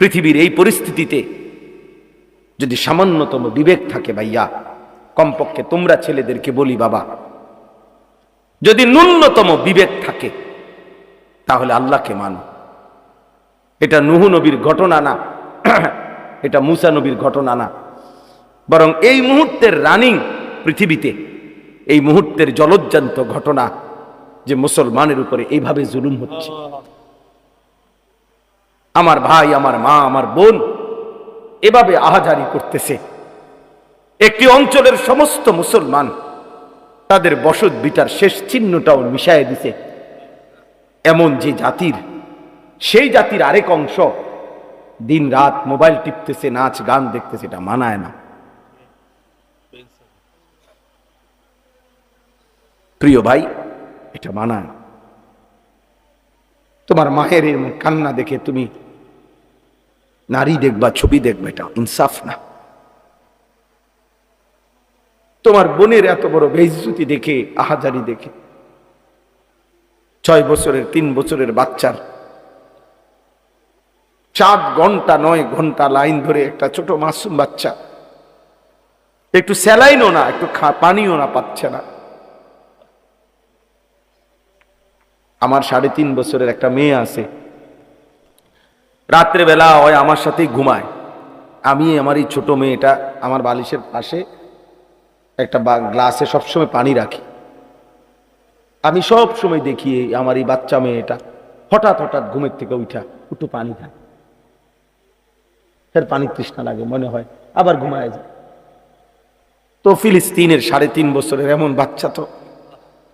পৃথিবীর এই পরিস্থিতিতে যদি সামান্যতম বিবেক থাকে ভাইয়া, কমপক্ষে তোমরা ছেলেদেরকে বলি বাবা, যদি ন্যূনতম বিবেক থাকে তাহলে আল্লাহকে মানো। এটা নূহ নবীর ঘটনা না, এটা মুসা নবীর ঘটনা না, বরং এই মুহূর্তের রানিং পৃথিবীতে এই মুহূর্তের জলজ্জান্ত ঘটনা যে মুসলমানের উপরে এইভাবে জুলুম হচ্ছে। আমার ভাই, আমার মা, আমার বোন এভাবে আহাজারি করতেছে। একটি অঞ্চলের সমস্ত মুসলমান তাদের বসত বিটার শেষ চিহ্নটাও মিশায় দিছে। এমন যে জাতির, সেই জাতির আরেক অংশ দিন রাত মোবাইল টিপতেছে, নাচ গান দেখতেছে, এটা মানায় না। প্রিয় ভাই, এটা মানায়। তোমার মায়ের এরকম কান্না দেখে তুমি নারী দেখবা, ছবি দেখবা, এটা ইনসাফ না। তোমার বোনের এত বড় বেইজ্জতি দেখে, আহাজারি দেখে, 6 বছরের 3 বছরের বাচ্চার 7 ঘন্টা 9 ঘন্টা লাইন ধরে একটা ছোট মাসুম বাচ্চা একটু স্যালাইনও না, একটু পানিও না পাচ্ছে না। আমার 3.5 বছরের একটা মেয়ে আছে, রাত্রে বেলা হয় আমার সাথেই ঘুমায়। আমি আমার এই ছোট মেয়েটা আমার বালিশের পাশে একটা গ্লাসে সবসময় পানি রাখি। আমি সব সময় দেখি আমার এই বাচ্চা মেয়েটা হঠাৎ হঠাৎ ঘুমের থেকে উঠা একটু পানি খায়, এর পানি তৃষ্ণা লাগে মনে হয়, আবার ঘুমায় যায়। তো ফিলিস্তিনের 3.5 বছরের এমন বাচ্চা, তো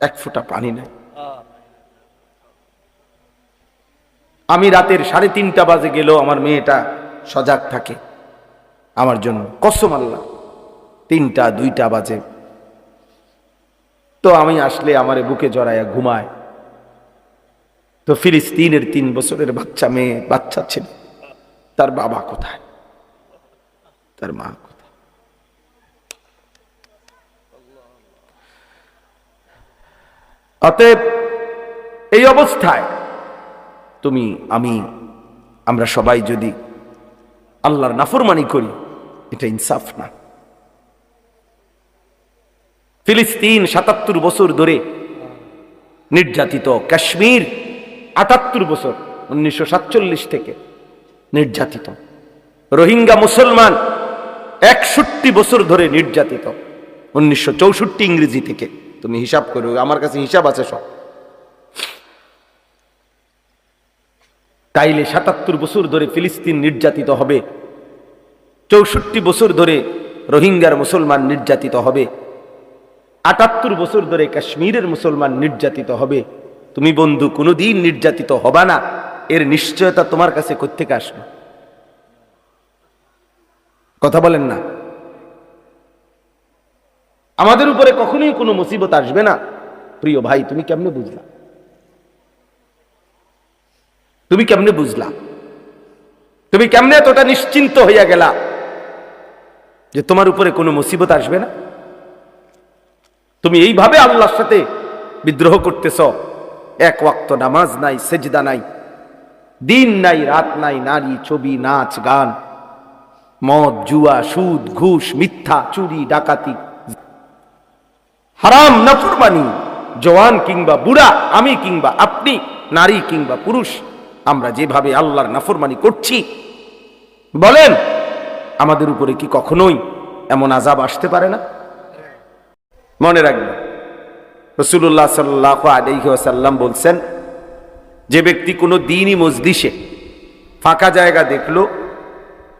1 ফোঁটা পানি নেই। আমি রাতের 3:30 বাজে গেলেও আমার মেয়েটা সজাগ থাকে আমার জন্য, কসম আল্লাহ। 3টা 2টা বাজে তো আমি আসলে আমার বুকে জড়াইয়া ঘুমায়। তো ফিলিস্তিনের 3 বছরের বাচ্চা মেয়ে, বাচ্চা ছেলে, তার বাবা কোথায়, তার মা কোথায়? অতএব এই অবস্থায় তুমি, আমি, আমরা সবাই যদি আল্লাহর নাফরমানি করি, এটা ইনসাফ না। ফিলিস্তিন 77 বছর ধরে নির্যাতিত, কাশ্মীর 78 বছর 1947 থেকে নির্যাতিত, রোহিঙ্গা মুসলমান 61 বছর ধরে নির্যাতিত 1964 ইংরেজি থেকে। তুমি হিসাব করো, আমার কাছে হিসাব আছে সব। তাইলে 77 বছর ধরে ফিলিস্তিন নির্যাতিত হবে, 64 বছর ধরে রোহিঙ্গার মুসলমান নির্যাতিত হবে, 78 বছর ধরে কাশ্মীরের মুসলমান নির্যাতিত হবে। তুমি বন্ধু কোনোদিন নির্যাতিত হবা না, এর নিশ্চয়তা তোমার কাছে কোত্থেকে আসবে? কথা বলেন না। আমাদের উপরে কখনোই কোনো মুসিবত আসবে না। প্রিয় ভাই, তুমি কেমনে বুঝলা? তুমি কেমনে বুঝলা? তুমি কেমনে এতটা নিশ্চিন্ত হইয়া গেলা যে তোমার উপরে কোনো মুসিবত আসবে না? তুমি এইভাবে আল্লাহর সাথে বিদ্রোহ করতেছ। 1 ওয়াক্ত নামাজ নাই, সেজদা নাই, দিন নাই, রাত নাই, নারী, ছবি, নাচ গান, মদ, জুয়া, সুদ, ঘুষ, মিথ্যা, চুরি, ডাকাতি, হারাম, নাফরমানি, জওয়ান কিংবা বুড়া, আমি কিংবা আপনি, নারী কিংবা পুরুষ, আমরা যেভাবে আল্লাহর নাফরমানি করছি, বলেন আমাদের উপরে কি কখনোই এমন আযাব আসতে পারে না? মনে রাখবেন, রাসূলুল্লাহ সাল্লাল্লাহু আলাইহি ওয়াসাল্লাম বলছেন, যে ব্যক্তি কোনো দ্বীনি মজলিসে ফাঁকা জায়গা দেখলো,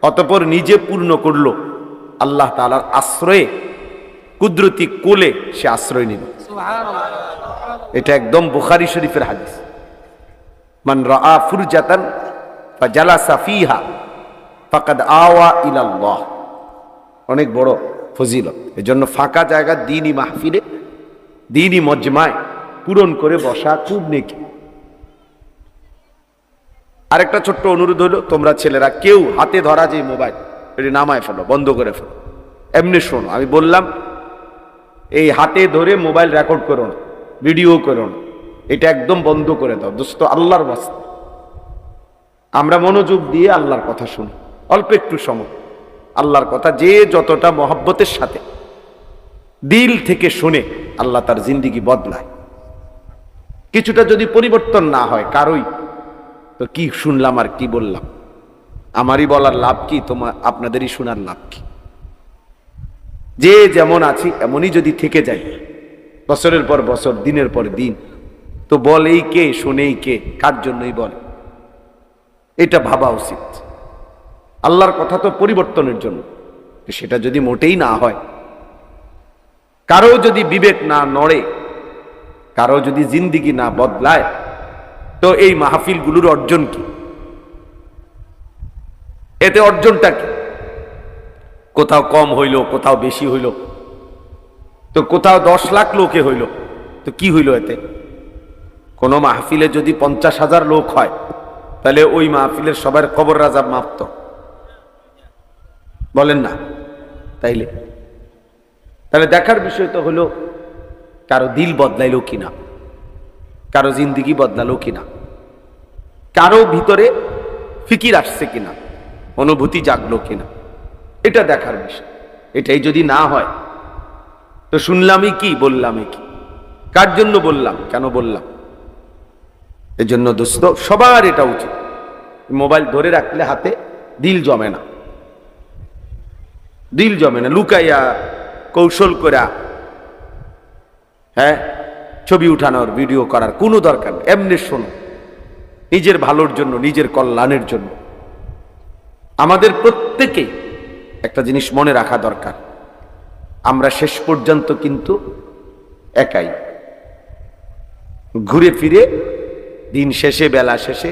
অতঃপর নিজে পূর্ণ করলো, আল্লাহ তাআলার আশ্রয়ে, কুদরতি কোলে সে আশ্রয় নিল। এটা একদম বুখারী শরীফের হাদিস। মান রাআ ফুরজাতান ফাজালাসা ফিহা ফাকাদ আওয়া ইলাল্লাহ। অনেক বড় ফজিলত। এজন্য ফাঁকা জায়গা দ্বীনি মাহফিলে, দ্বীনি মজমায় পূরণ করে বসা খুব নেকি। আরেকটা ছোট্ট অনুরোধ হলো, তোমরা ছেলেরা কেউ হাতে ধরা যে মোবাইল, এটি নামায় ফেলো, বন্ধ করে ফেলো। এমনি শোনো, আমি বললাম এই হাতে ধরে মোবাইল রেকর্ড করো না, ভিডিও করো না, এটা একদম বন্ধ করে দাও দোস্ত, আল্লাহর ওয়াস্তে। আমরা মনোযোগ দিয়ে আল্লাহর কথা শুনি, অল্প একটু সময় আল্লাহর কথা যে যতটা মহব্বতের সাথে দিল থেকে শুনে আল্লাহ তার জিন্দিগি বদলায়। কিছুটা যদি পরিবর্তন না হয় কারোই, তো কি শুনলাম আর কি বললাম, আমারই বলার লাভ কি, আপনাদেরই শোনার লাভ কি? যে যেমন আছি এমনই যদি থেকে যাই বছরের পর বছর, দিনের পর দিন, তো বলেই কে, শুনেই কে, কার জন্যই বলে? এটা ভাবা উচিত। আল্লাহর কথা তো পরিবর্তনের জন্য, সেটা যদি মোটেই না হয়, কারো যদি বিবেক না নড়ে, কারো যদি জিন্দিগি না বদলায়, তো এই মাহফিলগুলোর অর্জন কি? এতে অর্জনটা কি? কোথাও কম হইল, কোথাও বেশি হইল, তো কোথাও 10 লাখ লোকে হইল, তো কি হইল এতে? কোন মাহফিলে যদি 50,000 লোক হয়, তাহলে ওই মাহফিলের সবার কবর রাজাব মাপত, বলেন না? তাহলে দেখার বিষয় তো হলো কারো দিল বদলাইলো কিনা, কারো জিন্দিগি বদলালো কিনা, কারো ভিতরে ফিকির আসছে কিনা, অনুভূতি জাগলো কিনা, এটা দেখার বিষয়। এটাই যদি না হয়, তো শুনলামই কি, বললামই কি, কার জন্য বললাম, কেন বললাম? এজন্য দোস্ত সবার এটা উচিত, মোবাইল ধরে রাখলে হাতে দিল জমে না, দিল জমে না, লুকাইয়া কৌশল করা, হ্যাঁ, ছবি উঠানোর, ভিডিও করার কোনো দরকার নেই। এমনি শোনো, নিজের ভালোর জন্য, নিজের কল্যাণের জন্য। আমাদের প্রত্যেকেই একটা জিনিস মনে রাখা দরকার, আমরা শেষ পর্যন্ত কিন্তু একাই। ঘুরে ফিরে দিন শেষে, বেলা শেষে,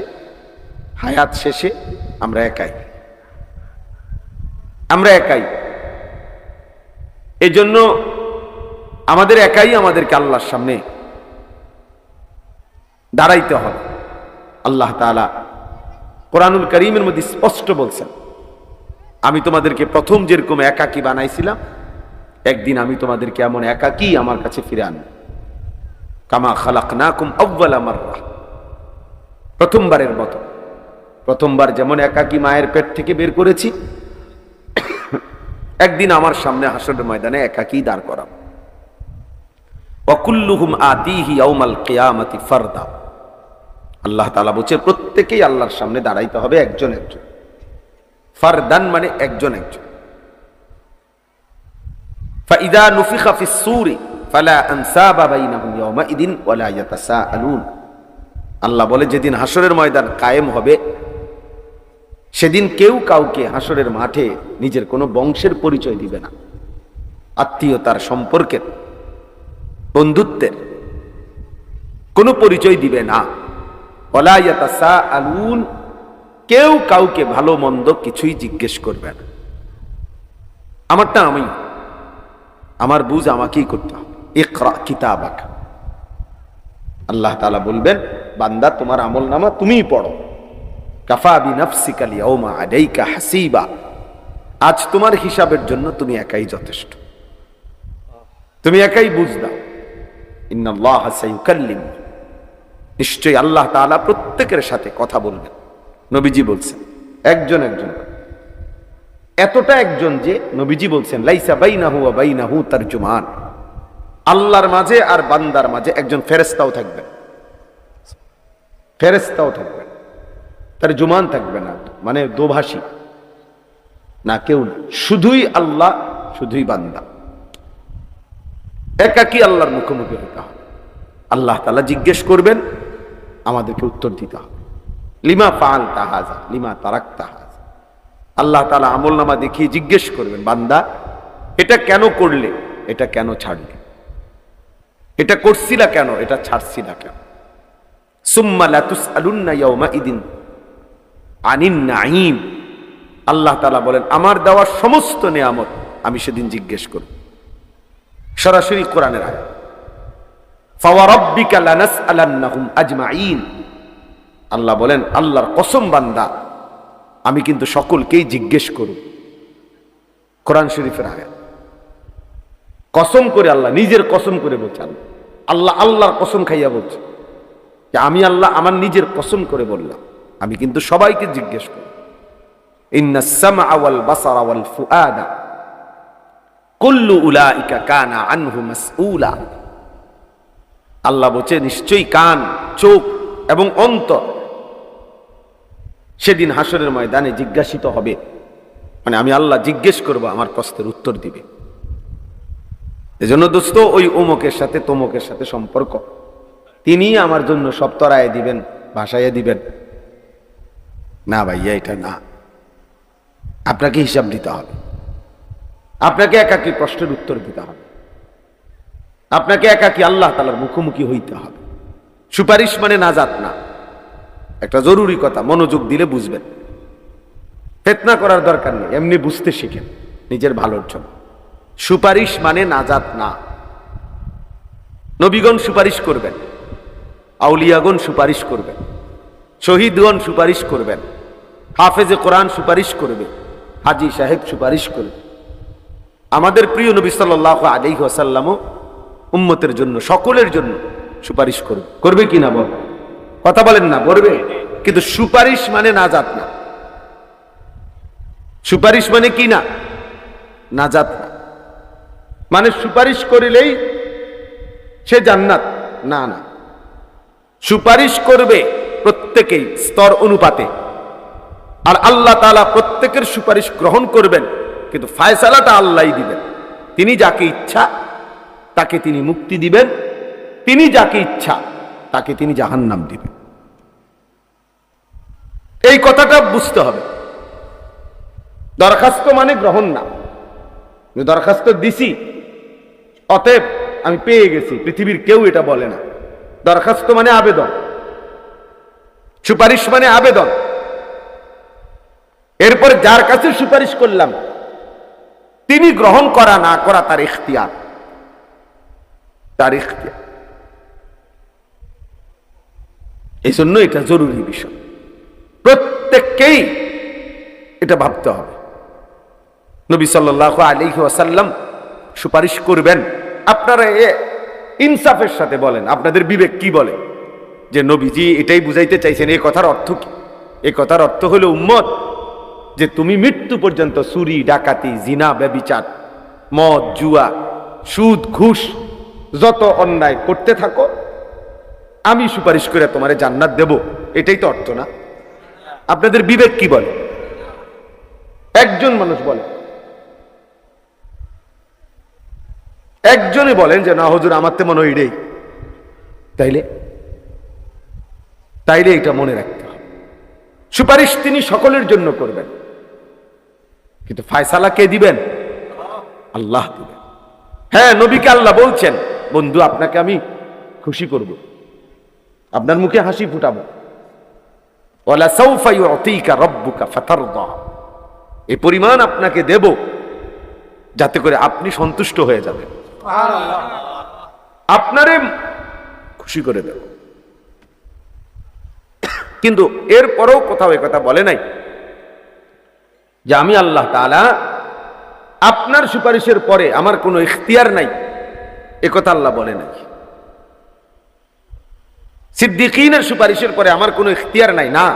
হায়াত শেষে আমরা একাই, আমরা একাই। এজন্য আমাদের একাই আমাদেরকে আল্লাহর সামনে দাঁড়াইতে হবে। আল্লাহ তাআলা কোরআনুল কারীমের মধ্যে স্পষ্ট বলছেন, আমি তোমাদেরকে প্রথম যেরকম একাকী বানাইছিলাম, একদিন আমি তোমাদেরকে এমন একাকী আমার কাছে ফিরে আনব। কামা খালাকনাকুম আউয়ালা মাররা, প্রথমবারের মতো। প্রথমবার যেমন একাকী মায়ের পেট থেকে বের করেছি, একদিন আমার সামনে হাসরের ময়দানে একাকী দাঁড় করাব। ওয়াকুল্লুহুম আতিহি ইয়াউমাল কিয়ামাতি ফারদা। আল্লাহ তাআলা বলছে প্রত্যেকেই আল্লাহর সামনে দাঁড়াইতে হবে একজন একজন। ফারদান মানে একজন একজন। ফাইদা নুফিখা ফিস সূরি ফালা আনসাবা বাইনাহুম ইয়াউমাইদিন ওয়ালা ইয়াতাসাআলুন। আল্লাহ বলে যেদিন হাসরের ময়দান কায়েম হবে, সেদিন কেউ কাউকে হাসরের মাঠে নিজের কোনো বংশের পরিচয় দিবে না, আত্মীয়তার, সম্পর্কের, বন্ধুত্বের কোনো পরিচয় দিবে না। ওয়ালা ইয়াতাসাআলুন, কেউ কাউকে ভালো মন্দ কিছুই জিজ্ঞেস করবে না। আমারটা আমি, আমার বুঝ আমাকেই করতে হবে। ইকরা কিতাবাক, আল্লাহ তাআলা বলবেন বান্দা তোমার আমলনামা তুমিই পড়ো। কাফা বিনাফসিকা আল-ইয়াওমা আলাইকা হাসিবা, আজ তোমার হিসাবের জন্য তুমি একাই যথেষ্ট, তুমি একাই বুঝ দাও। ইন্নাল্লাহা সায়ুকাল্লিম, নিশ্চয়ই আল্লাহ তাআলা প্রত্যেকের সাথে কথা বলবেন। নবীজি বলছেন একজন একজন, এতটা একজন যে নবীজি বলছেন লাইসা বাইনাহু ওয়া বাইনাহু তারজুমান, আল্লাহর মাঝে আর বান্দার মাঝে একজন ফেরেশতাও থাকবেন, ফেরেশতাও থাকবেন, তারজুমান থাকবে না, মানে দোভাষী না, কেউ, শুধুই আল্লাহ, শুধুই বান্দা, একাকী আল্লাহর মুখোমুখি হতে হবে। আল্লাহ তাআলা জিজ্ঞেস করবেন, আমাদেরকে উত্তর দিতে হবে। লিমা ফাআলতা হাযা লিমা তারাকতা হাযা, আল্লাহ তাআলা আমলনামা দেখিয়ে জিজ্ঞেস করবেন, বান্দা এটা কেন করলে, এটা কেন ছাড়লে, এটা করছিলা কেন, এটা ছাড়ছিলা কেন। সুম্মা লা তুসআলুন্না ইয়াওমাইদিন আনিন নাঈম, আল্লাহ তাআলা বলেন আমার দেওয়া সমস্ত নিয়ামত আমি সেদিন জিজ্ঞেস করব। সরাসরি কোরআনের আয়াত, ফাওয়ারাব্বিকা লানাসআলান্নাহুম আজমাইন, আল্লাহ বলেন আল্লাহর কসম বান্দা আমি কিন্তু সকলকেই জিজ্ঞেস করব। কোরআন শরীফের আয়াত, কসম করে আল্লাহ নিজের কসম করে বলছেন, আল্লাহ আল্লাহর কসম খাইয়া বলছে যে আমি আল্লাহ আমার নিজের কসম করে বললাম আমি কিন্তু সবাইকে জিজ্ঞেস করি। ইন্নাস সামআ ওয়াল বাসারা ওয়াল ফুআদা কুল্লু উলাইকা কানা আনহু মাসউলা। আল্লাহ বলছে নিশ্চয়ই কান, চোখ এবং অন্তর সেদিন হাসরের ময়দানে জিজ্ঞাসিত হবে, মানে আমি আল্লাহ জিজ্ঞেস করব, আমার প্রশ্নের উত্তর দিবে। এজন্য দোস্ত, ওই অমুকের সাথে তমুকের সাথে সম্পর্ক, তিনি আমার জন্য সব তরায় দিবেন, ভাসাইয়া দিবেন না ভাইয়া, এটা না। আপনাকে হিসাব দিতে হবে, আপনাকে একাকী প্রশ্নের উত্তর দিতে হবে, আপনাকে একাকী আল্লাহ তাআলার মুখোমুখি হইতে হবে। সুপারিশ মানে নাজাত না। একটা জরুরি কথা, মনোযোগ দিলে বুঝবেন। ফিতনা করার দরকার নেই, এমনি বুঝতে শিখেন নিজের ভালোর জন্য। সুপারিশ মানে নাজাত না। নবীগণ সুপারিশ করবেন, আউলিয়াগণ সুপারিশ করবেন, শহীদগণ সুপারিশ করবেন, হাফেজে কোরআন সুপারিশ করবে, হাজী সাহেব সুপারিশ করবে। আমাদের প্রিয় নবী সাল্লাল্লাহু আলাইহি ওয়াসাল্লামও উম্মতের জন্য, সকলের জন্য সুপারিশ করবে। করবে কি না বল? কথা বলেন না, করবে। কিন্তু সুপারিশ মানে নাজাত না। সুপারিশ মানে কি না? নাজাত না। মানে সুপারিশ করিলেই সে জান্নাত, না না। সুপারিশ করবে প্রত্যেকেই স্তর অনুপাতে, আর আল্লাহ তাআলা প্রত্যেকের সুপারিশ গ্রহণ করবেন, কিন্তু ফায়সালাটা আল্লাহই দিবেন। তিনি যাকে ইচ্ছা তাকে তিনি মুক্তি দিবেন, তিনি যাকে ইচ্ছা তাকে তিনি জাহান্নাম দিবেন। এই কথাটা বুঝতে হবে। দরখাস্ত মানে গ্রহণ না। দরখাস্ত দিছি, অতএব আমি পেয়ে গেছি, পৃথিবীর কেউ এটা বলে না। দরখাস্ত মানে আবেদন, সুপারিশ মানে আবেদন। এরপর যার কাছে সুপারিশ করলাম তিনি গ্রহণ করা না করা তার ইখতিয়ার, তার ইখতিয়ার। এই জন্য এটা জরুরি বিষয়, প্রত্যেককেই এটা ভাবতে হবে। নবী সাল্লাল্লাহু আলাইহি ওয়াসাল্লাম সুপারিশ করবেন। আপনারা ইনসাফের সাথে বলেন, আপনাদের বিবেক কি বলে যে নবীজি এটাই বুঝাইতে চাইছেন? এই কথার অর্থ কি? এই কথার অর্থ হলো উম্মত, যে তুমি মৃত্যু পর্যন্ত চুরি, ডাকাতি, জিনা, ব্যভিচার, মদ, জুয়া, সুদ, ঘুষ যত অন্যায় করতে থাকো, আমি সুপারিশ করে তোমারে জান্নাত দেব। এটাই তো অর্থ না? আপনাদের বিবেক কি বলে? একজন মানুষ বলে, একজনই বলেন যে না হুজুর আমার তো মনে হয় এটাই। তাইলে তাইলে এটা মনে রাখতে হবে, সুপারিশ তিনি সকলের জন্য করবেন, কিন্তু ফায়সালা কে দিবেন? আল্লাহ দিবেন। হ্যাঁ, নবীকে আল্লাহ বলছেন, বন্ধু আপনাকে আমি খুশি করব, আপনার মুখে হাসি ফুটাবো। ওয়ালা সাউফা ইউতিকা রাব্বুকা ফাতারদা, এই পরিমাণ আপনাকে দেব যাতে করে আপনি সন্তুষ্ট হয়ে যাবেন, আপনারে খুশি করে দেব। কিন্তু এরপরেও কোথাও একথা বলে নাই যে আমি আল্লাহ তাআলা আপনার সুপারিশের পরে আমার কোনো ইখতিয়ার নাই, একথা আল্লাহ বলে নাই। সিদ্দিকীনের সুপারিশের পরে আমার কোনো ইখতিয়ার নাই, না।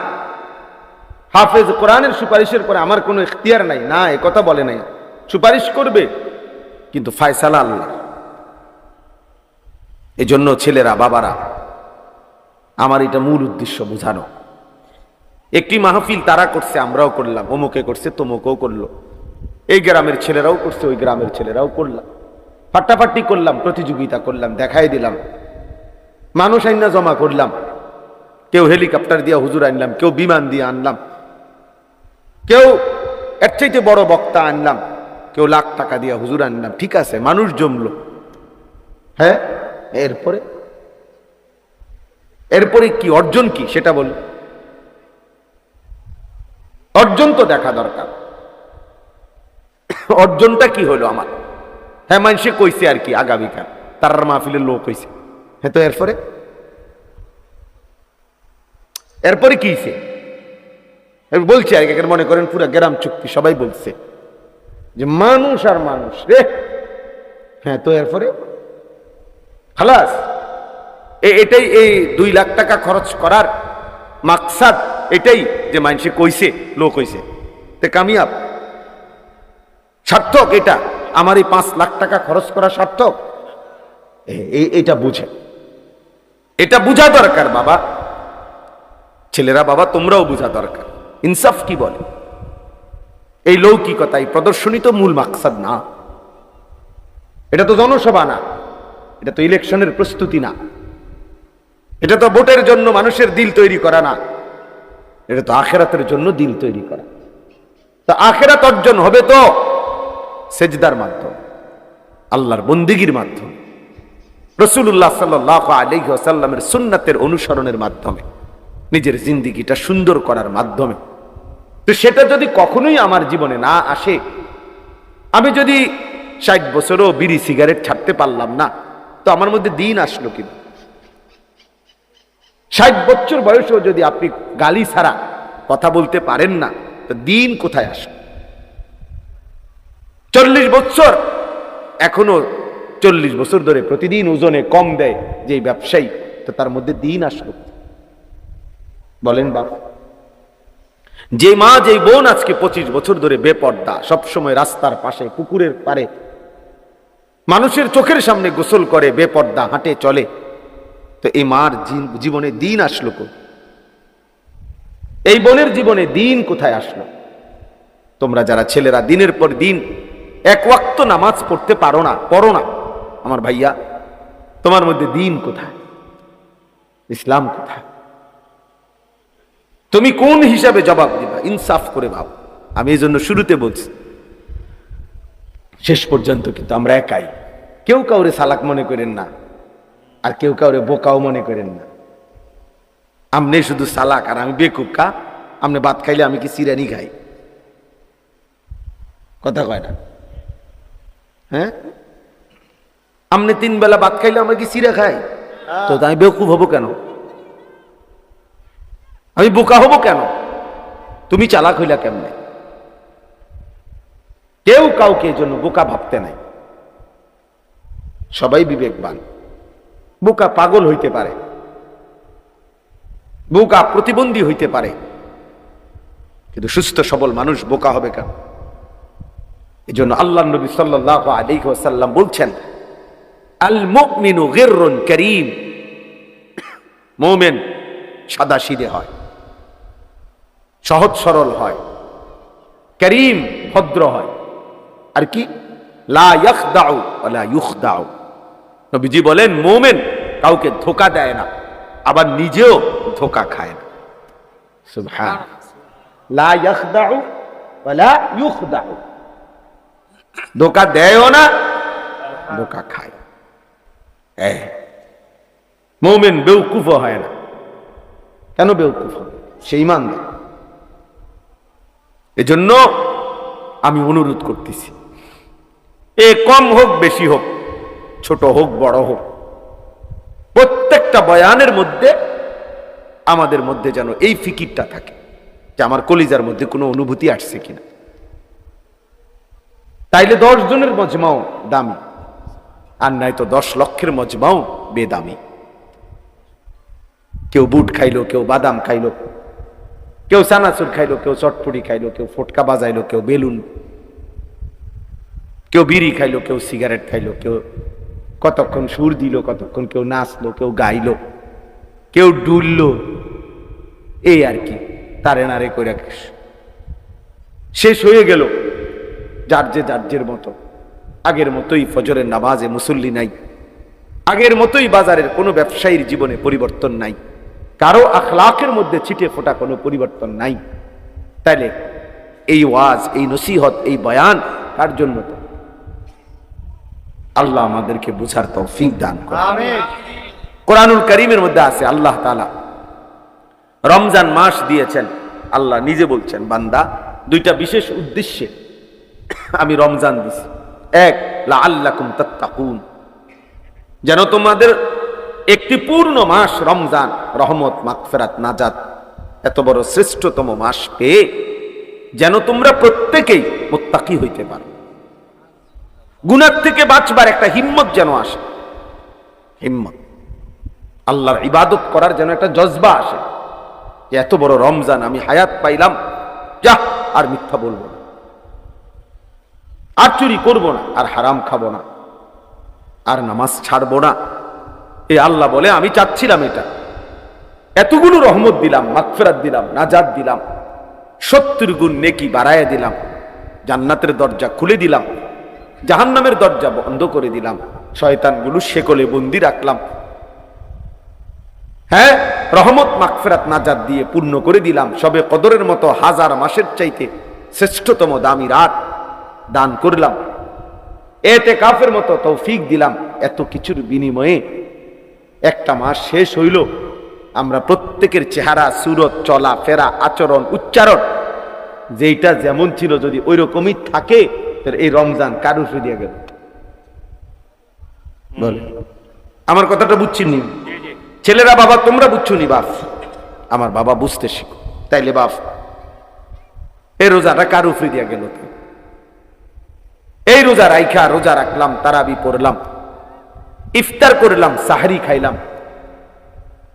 হাফেজ কোরআনের সুপারিশের পরে আমার কোনো ইখতিয়ার নাই, না, একথা বলে নাই। সুপারিশ করবে কিন্তু ফায়সালা আল্লাহ। এই জন্য ছেলেরা, বাবারা, আমার এটা মূল উদ্দেশ্য বোঝানো। একটি মাহফিল তারা করছে, আমরাও করলাম, অমুকে করছে, তমুকেও করলো, এই গ্রামের ছেলেরাও করছে, ওই গ্রামের ছেলেরাও করলাম, ফাটাফাটি করলাম, প্রতিযোগিতা করলাম, দেখাই দিলাম, মানুষ আইনা জমা করলাম। কেউ হেলিকপ্টার দিয়ে হুজুর আনলাম, কেউ বিমান দিয়ে আনলাম, কেউ এর চাইতে বড় বক্তা আনলাম, কেউ লাখ টাকা দিয়ে হুজুর আনলাম। ঠিক আছে, মানুষ জমলো। হ্যাঁ, এরপরে কি অর্জন কি সেটা বল। অর্জন তো দেখা দরকার, অর্জনটা কি হলো আমার? হ্যাঁ, মানুষে কইছে আর কি আগামীকাল তার মাহফিলের লোক হয়েছে। হ্যাঁ, তো এরপরে কি হয়েছে বলছে আর কি। মনে করেন পুরা গ্রাম চুক্তি সবাই বলছে যে মানুষ আর মানুষ রে। হ্যাঁ, তো এরপরে খালাস। এটাই এই 2 লাখ টাকা খরচ করার মাকসাদ এটাই যে মানুষে কইছে, লোক হইছে, তে কামিয়াব। সার্থক এটা, আমার এই 5 লাখ টাকা খরচ করা সার্থক, এটা বুঝে, এটা বুঝা দরকার বাবা। ছেলেরা বাবা তোমরাও বুঝা দরকার ইনসাফ কি বলে। এই লৌকিকতা, এই প্রদর্শনী তো মূল মাকসাদ না, এটা তো জনসভা না, এটা তো ইলেকশনের প্রস্তুতি না, এটা তো ভোটের জন্য মানুষের দিল তৈরি করা না, এটা তো আখেরাতের জন্য দিল তৈরি করা। তা আখেরাত অর্জন হবে তো সেজদার মাধ্যমে, আল্লাহর বন্দিগির মাধ্যমে, রাসূলুল্লাহ সাল্লাল্লাহু আলাইহি ওয়াসাল্লামের সুন্নাতের অনুসরণের মাধ্যমে, নিজের জিন্দেগিটা সুন্দর করার মাধ্যমে। তো সেটা যদি কখনোই আমার জীবনে না আসে, আমি যদি 60 বছরও বিড়ি সিগারেট ছাড়তে পারলাম না, তো আমার মধ্যে দিন আসলো কি? 60 বছর বয়সেও যদি আপনি গালি ছাড়া কথা বলতে পারেন না, তো দিন কোথায় আসলো? 40 বছর, এখনো 40 বছর ধরে প্রতিদিন ওজনে কম দেয় যে ব্যবসায়ী, তো তার মধ্যে দিন আসলো বলেন বাবা? যে মা, যে বোন আজকে 25 বছর ধরে বেপর্দা, সবসময় রাস্তার পাশে, পুকুরের পারে, মানুষের চোখের সামনে গোসল করে, বেপর্দা হাঁটে চলে, তো এই মার জীবনে দিন আসলো কো? এই বোনের জীবনে দিন কোথায় আসলো? তোমরা যারা ছেলেরা দিনের পর দিন এক ওয়াক্ত নামাজ পড়তে পারো না, পড়ো না, আমার ভাইয়া, তোমার মধ্যে দিন কোথায়? ইসলাম কোথায়? তুমি কোন হিসাবে জবাব দিবা? ইনসাফ করে ভাব। আমি এই জন্য শুরুতে বলছি, শেষ পর্যন্ত কিন্তু আমরা একাই। কেউ কাউরে সালাক মনে করেন না, আর কেউ কাউরে বোকাও মনে করেন না। আমনে শুধু সালাক আর আমি বেকুব কা? আমনে ভাত খাইলে আমি কি সিরানি খাই? কথা কয় না? হ্যাঁ, আমনে 3 বেলা ভাত খাইলে আমরা কি সিরা খাই? তো আমি বেকুব হবো কেন? আমি বোকা হবো কেন? তুমি চালাক হইলা কেমনে? কেউ কাউকে জন্য বোকা ভাবতে নাই, সবাই বিবেকবান। বোকা পাগল হইতে পারে, বোকা প্রতিবন্ধী হইতে পারে, কিন্তু সুস্থ সবল মানুষ বোকা হবে কেন? এজন্য আল্লাহর নবী সাল্লাল্লাহু আলাইহি ওয়াসাল্লাম বলছেন, আল মুমিনু গিররুন কারীম, মুমিন সাদাসিধে হয়, সহজ সরল হয়, করিম ভদ্র হয়, আর কি লা ইয়াখদাউ ওয়ালা ইউখদাউ। নবীজি বলেন মুমিন কাউকে ধোঁকা দেয় না, আবার নিজেও ধোঁকা খায় না। সুবহানাল্লাহ, লা ইয়াখদাউ ওয়ালা ইউখদাউ, ধোঁকা দেয়ও না, ধোঁকা খায়। মুমিন বেওকুফ হয় না। কেন বেওকুফ হবে? সে ঈমানদার। এজন্য আমি অনুরোধ করতেছি, এ কম হোক বেশি হোক, ছোট হোক বড় হোক, প্রত্যেকটা বয়ানের মধ্যে আমাদের মধ্যে যেন এই ফিকিরটা থাকে যে আমার কলিজার মধ্যে কোনো অনুভূতি আসছে কিনা। তাইলে 10 জনের মজমাও দামি, আর নাই তো 10 লক্ষের মজমাও বেদামি। কেউ বুট খাইলো, কেউ বাদাম খাইলো, কেউ চানাচুর খাইলো, কেউ চটপুরি খাইলো, কেউ ফটকা বাজাইলো, কেউ বেলুন, কেউ বিড়ি খাইলো, কেউ সিগারেট খাইলো, কেউ কতক্ষণ সুর দিল, কতক্ষণ কেউ নাচলো, কেউ গাইলো, কেউ ডুললো, এই আর কি তারে নারে করে শেষ হয়ে গেল। যার মতো, আগের মতোই ফজরের নামাজে মুসল্লি নাই, আগের মতোই বাজারের কোনো ব্যবসায়ীর জীবনে পরিবর্তন নাই, কারো আখলাকের মধ্যে ছিটে ফোটা কোনো পরিবর্তন নাই। তাইলে এই ওয়াজ, এই নসিহত, এই বয়ান কার জন্য? তো আল্লাহ আমাদেরকে বুঝার তৌফিক দান করুন। আমিন। কোরআনুল কারীমের মধ্যে আছে আল্লাহ তাআলা রমজান মাস দিয়েছেন। আল্লাহ নিজে বলছেন, বান্দা, 2টা বিশেষ উদ্দেশ্যে আমি রমজান দিছি। 1, লাআল্লাকুম তাত্তাকুন, যেন তোমাদের একটি পূর্ণ মাস রমজান, রহমত, মাগফিরাত, নাজাত, এত বড় শ্রেষ্ঠতম মাস পেয়ে যেন তোমরা প্রত্যেকেই মুত্তাকি হইতে পারো, গুনাহ থেকে বাঁচবার একটা হিম্মত যেন আসে, হিম্মত, আল্লাহর ইবাদত করার যেন একটা জজবা আসে। যে এত বড় রমজান আমি হায়াত পাইলাম, যা আর মিথ্যা বলবো না, আর চুরি করবো না, আর হারাম খাবো না, আর নামাজ ছাড়বো না। এ আল্লাহ বলে আমি চাচ্ছিলাম এটা, এতগুলো রহমত দিলাম, মাগফিরাত দিলাম, নাজাত দিলাম, 70 গুণ নেকি বাড়ায় দিলাম, জান্নাতের দরজা খুলে দিলাম, জাহান্নামের দরজা বন্ধ করে দিলাম, শয়তানগুলো শেকলে বন্দি রাখলাম, হ্যাঁ রহমত মাগফিরাত নাজাত দিয়ে পূর্ণ করে দিলাম, সবে কদরের মতো 1000 মাসের চাইতে শ্রেষ্ঠতম দামি রাত দান করলাম, ইতিকাফের মতো তৌফিক দিলাম। এত কিছুর বিনিময়ে একটা মাস শেষ হইল, আমরা প্রত্যেকের চেহারা, সুরত, চলা ফেরা, আচরণ, উচ্চারণ যেটা যেমন ছিল যদি ওই রকমই থাকে, এই রমজান কারু ফিরিয়ে গেল। বলে আমার কথাটা বুঝছেন নি ছেলেরা? বাবা তোমরা বুঝছো নি? বাপ আমার বাবা বুঝতে শিখো, তাইলে বাপ এই রোজাটা কারু ফিরিয়ে গেল। এই রোজা রাইখা রোজা রাখলাম, তারাবি পড়লাম, ইফতার করলাম, সাহরি খাইলাম,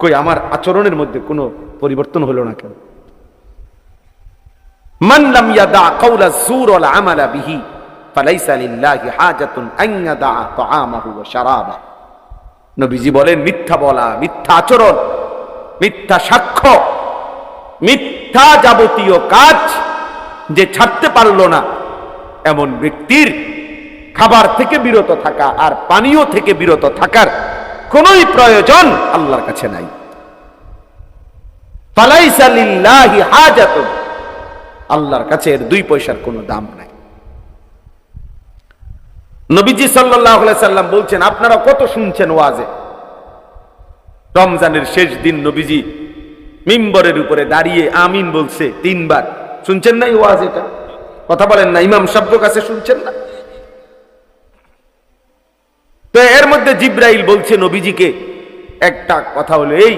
কই আমার আচরণের মধ্যে কোনো পরিবর্তন হলো না কেন? মান লাম ইয়াদা কাওলা যুর ওয়াল আমালা বিহি ফালাইসা লিল্লাহি হাজাতুন আন ইয়াদা তাআমাহু ওয়া শারাবা। নবীজি বলেন মিথ্যা বলা, মিথ্যা আচরণ, মিথ্যা সাক্ষ্য, মিথ্যা যাবতীয় কাজ যে ছাড়তে পারলো না, এমন ব্যক্তির খাবার থেকে বিরত থাকা আর পানীয় থেকে বিরত থাকার কোনই প্রয়োজন আল্লাহর কাছে নাই। ফালাইসা লিল্লাহি হাজাতুন, আল্লাহর কাছে এর 2 পয়সার কোনো দাম নাই। নবীজি সাল্লাল্লাহু আলাইহি সাল্লাম বলছেন, আপনারা কত শুনছেন ওয়াজে, রমজানের শেষ দিন নবীজি মিম্বরের উপরে দাঁড়িয়ে আমিন বলছে 3 বার। শুনছেন না এই ওয়াজ? এটা কথা বলেন না, ইমাম সাহেবের কাছে শুনছেন না? তো এর মধ্যে জিব্রাইল বলছে নবীজিকে একটা কথা হলো এই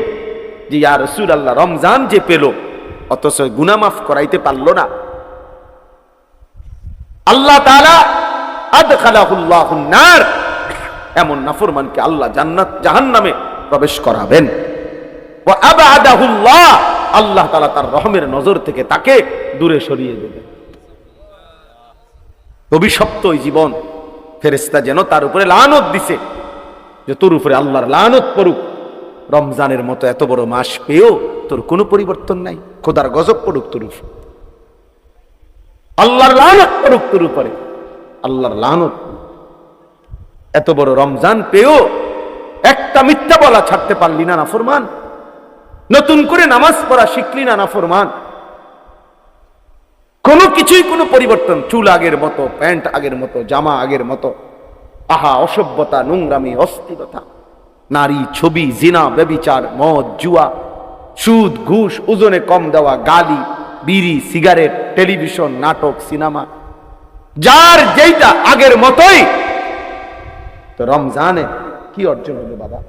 যে, ইয়া রাসূলুল্লাহ, রমজান যে পেল অথচ গুনাহ মাফ করাইতে পারলো না, আল্লাহ তাআলা আদখালাহুল্লাহুন নার, এমন নাফরমানকে আল্লাহ জাহান্নামে প্রবেশ করাবেন। ওয়া আবআদাহুল্লাহ, আল্লাহ তাআলা তার রহমের নজর থেকে তাকে দূরে সরিয়ে দেবেন। অভিশপ্ত ওই জীবন, ফেরেশতা যেন তার উপরে লানত দিছে যে তোর উপরে আল্লাহর লানত পড়ুক, রমজানের মতো এত বড় মাস পেয়েও তোর কোনো পরিবর্তন নাই, খোদার গজব পড়ুক তোর উপর, আল্লাহর লানত পড়ুক তোর উপরে, আল্লাহর লানত। এত বড় রমজান পেয়েও একটা মিথ্যা বলা ছাড়তে পারলি না নাফরমান, নতুন করে নামাজ পড়া শিখলি না নাফরমান, কোনো কিছুই কোনো পরিবর্তন, চুল আগের মতো, প্যান্ট আগের মতো, জামা আগের মতো, আহা অসভ্যতা, নোংরামি, অস্থিরতা, নারী, ছবি, জিনা, ব্যভিচার, মদ, জুয়া, সুদ, ঘুষ, ওজনে কম দেওয়া, গালি, বিড়ি, সিগারেট, টেলিভিশন, নাটক, সিনেমা, যার যেইটা আগের মতোই। তো রমজানে কি অর্জন হলো বাবা?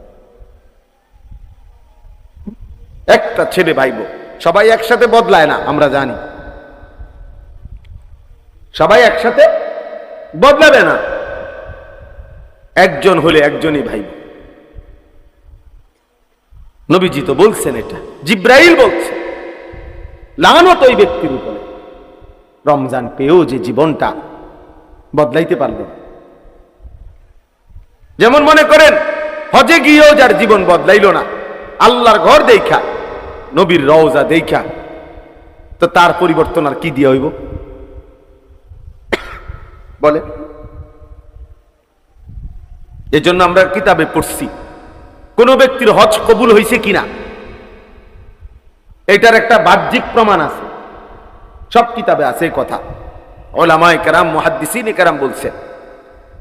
একটা ছেলে ভাইব, সবাই একসাথে বদলায় না, আমরা জানি, সবাই একসাথে বদলাবে না, একজন হলে একজনই ভাইব। নবীজি তো বলছেন, এটা জিব্রাইল বলছে, লানত ওই ব্যক্তির উপরে রমজান পেয়েও যে জীবনটা বদলাইতে পারল না। যেমন মনে করেন হজে গিয়েও যার জীবন বদলাইল না, আল্লাহর ঘর দেখা, নবীর রওজা দেখা, তো তার পরিবর্তন আর কি দিয়ে হইব বলে? এজন্য আমরা কিতাবে পড়ছি, কোন ব্যক্তির হজ কবুল হয়েছে কিনা এটার একটা বাহ্যিক প্রমাণ আছে, সব কিতাবে আছে কথা, উলামায়ে কেরাম, মুহাদ্দিসিনে কেরাম বলছে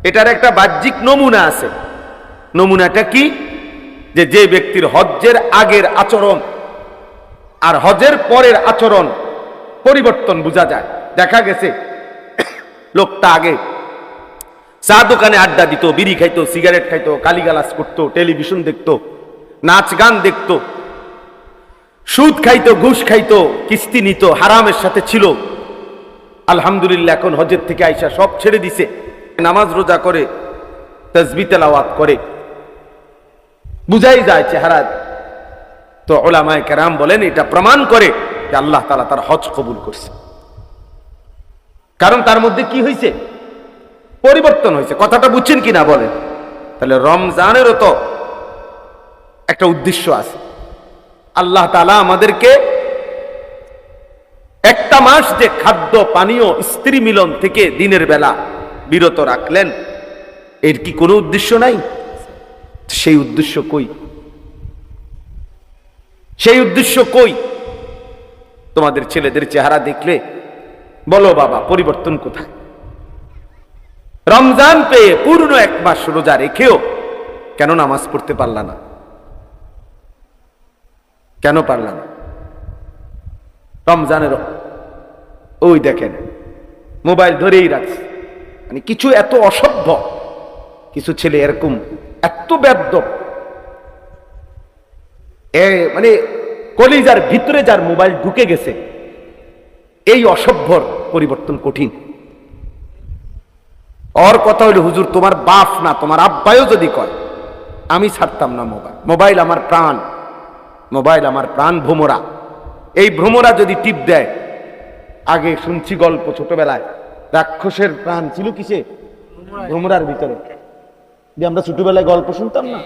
এটার একটা বাহ্যিক নমুনা আছে। নমুনাটা কি? যে ব্যক্তির হজ্জের আগের আচরণ আর হজের পরের আচরণ পরিবর্তন বোঝা যায়। দেখা গেছে লোকটা আগে চা দোকানে আড্ডা দিত, বিড়ি খাইতো, সিগারেট খাইতো, গালিগালাজ করতো, টেলিভিশন দেখতো, নাচ গান দেখতো, সুদ খাইতো, ঘুষ খাইতো, কিস্তি নিত, হারামের সাথে ছিল। আলহামদুলিল্লাহ এখন হজের থেকে আইসা সব ছেড়ে দিছে, নামাজ রোজা করে, তাসবিহ তেলাওয়াত করে, বুঝাই যায় চেহারা তো উলামায়ে কেরাম বলেন এটা প্রমাণ করে যে আল্লাহ তাআলা তার হজ কবুল করছে। কারণ তার মধ্যে কি হয়েছে? পরিবর্তন হয়েছে। কথাটা বুঝছেন কিনা বলেন? তাহলে রমজানেরও তো একটা উদ্দেশ্য আছে। আল্লাহ তাআলা আমাদেরকে একটা মাস যে খাদ্য পানীয় স্ত্রী মিলন থেকে দিনের বেলা বিরত রাখলেন, এর কি কোনো উদ্দেশ্য নাই? সেই উদ্দেশ্য কই? সেই উদ্দেশ্য কই? তোমাদের ছেলেদের চেহারা দেখলে বলো বাবা, পরিবর্তন কোথায়? রমজান পেয়ে পূর্ণ এক মাস রোজা রেখেও কেন নামাজ পড়তে পারলা না? কেন পারলা না? রমজানের ওই দেখেন মোবাইল ধরেই রাখছে। মানে কিছু এত অসভ্য কিছু ছেলে এরকম এত বেয়াদব, মানে কলিজার ভিতরে যার মোবাইল ঢুকে গেছে, এই অসভ্যর পরিবর্তন কঠিন। ওর কথা হইল, হুজুর তোমার বাপ না তোমার আব্বাইও যদি কয় আমি ছাড়তাম না মোবাইল। মোবাইল আমার প্রাণ, মোবাইল আমার প্রাণ ভ্রমরা। এই ভ্রমরা যদি টিপ দেয়, আগে শুনছি গল্প ছোটবেলায়, রাক্ষসের প্রাণ ছিল কিসে? ভ্রমরার ভিতরে। যে আমরা ছোটবেলায় গল্প শুনতাম না,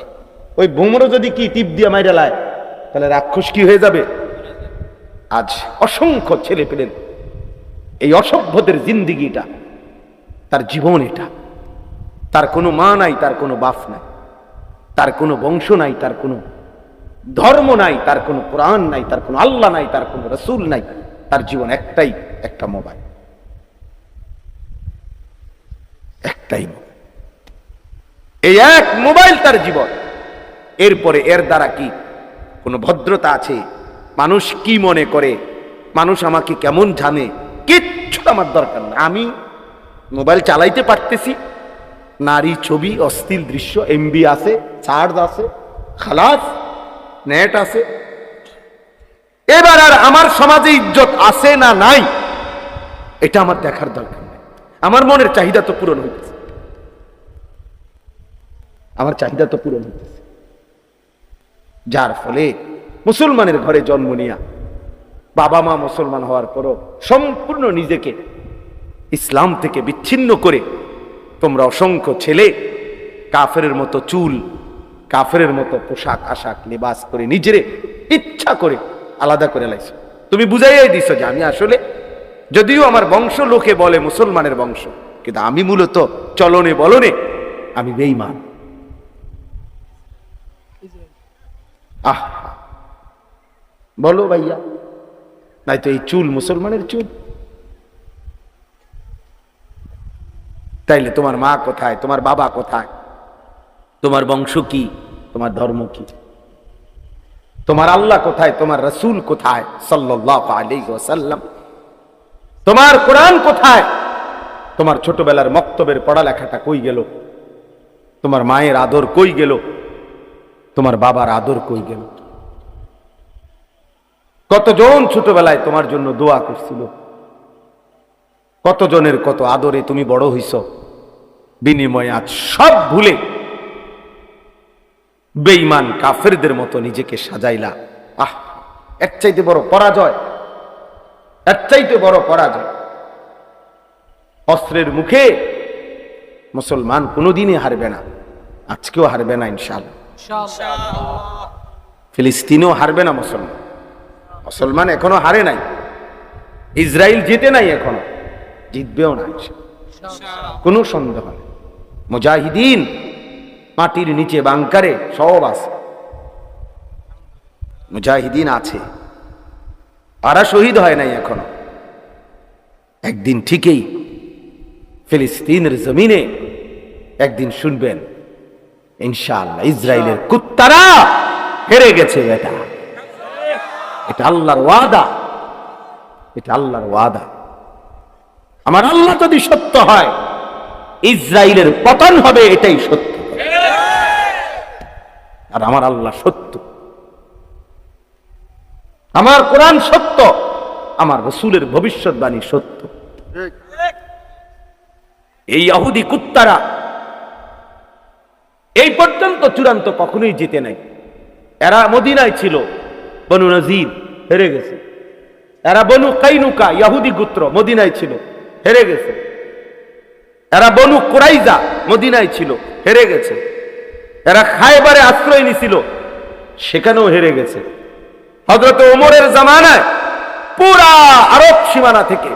ওই ভ্রমরা যদি কি টিপ দিয়ে মাইরা লায়, তাহলে রাক্ষস কি হয়ে যাবে? আজ অসংখ্য ছেলে পেলেন এই অসভ্যদের জিন্দিগিটা, তার জীবন এটা। তার কোনো মা নাই, তার কোনো বাপ নাই, তার কোনো বংশ নাই, তার কোনো ধর্ম নাই, তার কোনো কোরআন নাই, তার কোনো আল্লাহ নাই, তার কোনো রাসূল নাই। তার জীবন একটাই, একটা মোবাইল, একটাই মোবাইল। এই এক মোবাইল তার জীবন। এরপরে এর দ্বারা কি কোনো ভদ্রতা আছে? মানুষ কি মনে করে, মানুষ আমাকে কেমন জানে, কিচ্ছু আমার দরকার না। আমি মোবাইল চালাইতে পারতেছি, নারী ছবি অশ্লীল দৃশ্য এমবি আছে, চার্জ আছে, খালাস, নেট আছে। এবার আর আমার সমাজে ইজ্জত আছে না নাই, এটা আমার দেখার দরকার নেই। আমার মনের চাহিদা তো পূরণ হইতেছে, আমার চাহিদা তো পূরণ হইতেছে। যার ফলে মুসলমানের ঘরে জন্ম নিয়া বাবা মা মুসলমান হওয়ার পরও সম্পূর্ণ নিজেকে ইসলাম থেকে বিচ্ছিন্ন করে তোমরা অসংখ্য ছেলে কাফেরের মতো চুল, কাফেরের মতো পোশাক আশাক লেবাস করে নিজেরে ইচ্ছা করে আলাদা করে লাইছো। তুমি বুঝাইয়াই দিছো যে আমি আসলে, যদিও আমার বংশ লোকে বলে মুসলমানের বংশ, কিন্তু আমি মূলত চলনে বলনে আমি বেঈমান। আহ বলো ভাইয়া, নাই তো এই চুল মুসলমানের চুল। তাইলে তোমার মা কোথায়, তোমার বাবা কোথায়, তোমার বংশ কি, তোমার ধর্ম কি, তোমার আল্লাহ কোথায়, তোমার রাসূল কোথায় সাল্লাল্লাহু আলাইহি ওয়াসাল্লাম, তোমার কোরআন কোথায়, তোমার ছোটবেলার মক্তবের পড়ালেখাটা কই গেল, তোমার মায়ের আদর কই গেল, তোমার বাবার আদর কই গেল? কতজন ছোটবেলায় তোমার জন্য দোয়া করছিল, কতজনের কত আদরে তুমি বড় হইছ, বিনিময়ে আজ সব ভুলে বেঈমান কাফেরদের মতো নিজেকে সাজাইলা। আহ, এর চাইতে বড় পরাজয়, এর চাইতে বড় পরাজয়। অস্ত্রের মুখে মুসলমান কোনোদিনই হারবে না, আজকেও হারবে না ইনশাআল্লাহ। ফিলিস্তিনেও হারবে না মুসলমান। মুসলমান এখনো হারে নাই, ইসরায়েল জিতে নাই, এখনো জিতবেও না কোনো সন্দেহ নেই। মুজাহিদিন মাটির নিচে বাংকারে সব আছে, মুজাহিদিন আছে, তারা শহীদ হয় নাই এখনো। একদিন ঠিকই ফিলিস্তিনের জমিনে একদিন শুনবেন ইনশাআল্লাহ ইসরায়েলের কুত্তারা হেরে গেছে। এটা আল্লাহর ওয়াদা, এটা আল্লাহর ওয়াদা। আমার আল্লাহ যদি সত্য হয়, ইসরায়েলের পতন হবে, এটাই সত্য। আর আমার আল্লাহ সত্য, আমার কোরআন সত্য, আমার রাসূলের ভবিষ্যৎবাণী সত্য। এই ইহুদি কুত্তারা এই পর্যন্ত চূড়ান্ত কখনোই জিতে নাই। এরা মদিনায় ছিল, বনু নজির হেরে গেছে। এরা বনু কাইনুকা ইহুদি গোত্র মদিনায় ছিল, হেরে গেছে। এরা বনু কুরাইজা মদিনায় ছিল, হেরে গেছে। এরা খায়বারে আশ্রয় নিছিল, সেখানেও হেরে গেছে। হযরত ওমরের জামানায় পুরা আরব সীমানা থেকে